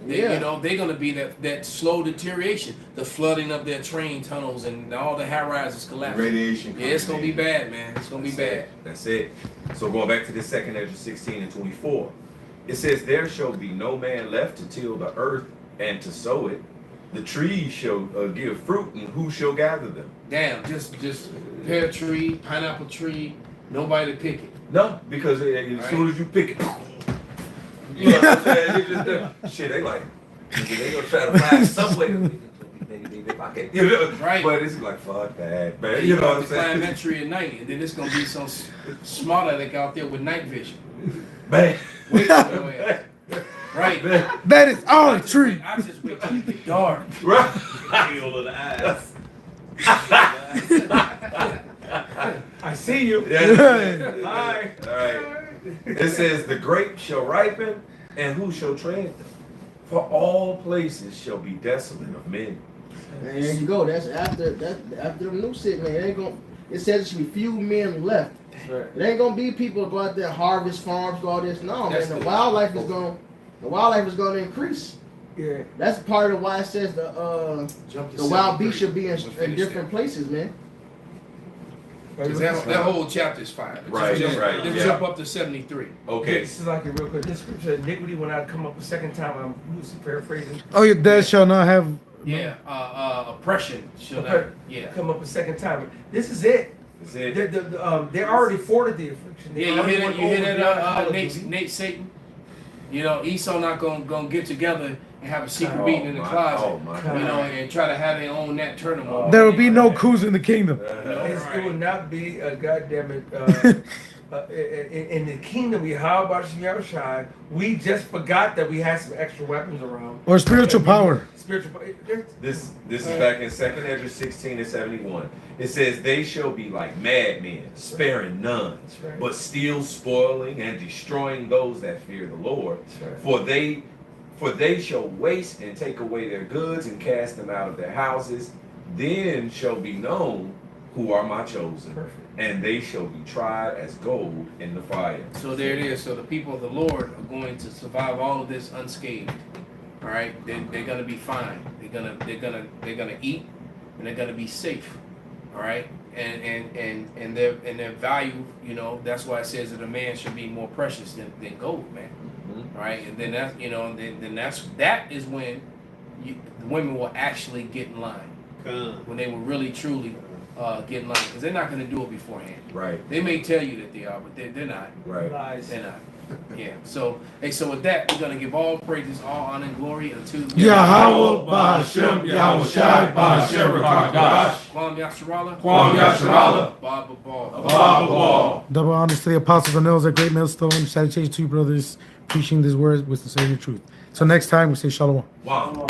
They're going to be that slow deterioration, the flooding of their train tunnels and all the high rises collapsing. Radiation. Yeah, it's going to be bad, man. It's going to be bad. That's it. So going back to the second Ezra 16 and 24, it says, "There shall be no man left to till the earth and to sow it. The trees shall give fruit, and who shall gather them?" Damn, just pear tree, pineapple tree, nobody to pick it. No, because as soon as you pick it, you know what I'm saying? Shit, they gonna try to find some way. Right. But it's like, fuck that, man. You know what I'm saying? Climb that tree at night, and then it's gonna be some smarter like out there with night vision. Man. Right. That is our tree. I just wait till it get dark. Right. Feel of the eyes. I see you. Hi. All right. It says, "The grape shall ripen, and who shall tread them? For all places shall be desolate of men." And there you go. That's after the new shit, man. It says there should be few men left. Right. It ain't gonna be people go out there harvest farms, do all this. No, man. The wildlife is gonna increase. Yeah. That's part of why it says the wild beasts should be in different places, man. That whole chapter is fire. Right. Jump up to 73. Okay. This is like a real quick. This scripture, iniquity when I come up a second time. I'm loosely paraphrasing. Oh, your dad shall not have. Yeah. Oppression shall not. Yeah. Come up a second time. This is it. That's it. They already afforded the affliction. Yeah, you hear that, Nate Satan? Esau not gonna get together and have a secret meeting in the closet, and try to have their own that tournament. There will be no coups in the kingdom. It will not be a goddamn it. In the kingdom, Yahweh, we just forgot that we had some extra weapons around. Or spiritual power. This is back in 2nd Ezra 16 and 71. It says, "They shall be like madmen, sparing none, but still spoiling and destroying those that fear the Lord. For they shall waste and take away their goods and cast them out of their houses. Then shall be known who are my chosen. Perfect. And they shall be tried as gold in the fire. So there it is. So the people of the Lord are going to survive all of this unscathed. All right, they're gonna be fine. They're gonna eat, and they're gonna be safe. All right, and their value, you know, that's why it says that a man should be more precious than gold, man. All right, and then that, you know, then that is when the women will actually get in line. When they will really truly get in line, because they're not going to do it beforehand. Right. They may tell you that they are, but they're not. Right. They're not. Yeah. So so with that, we're going to give all praises, all honor, and glory unto Yahweh Ba'Shem, Yahweh Shai Ba'Shem Rakadash. Kwam Yasharallah. Kwam Yasharallah. Baba Ball. Baba Ball. Double honors to the apostles and elders, a great millstone. Salutations to you, brothers, preaching this word with sincerity and truth. So next time we say shalom. Wow.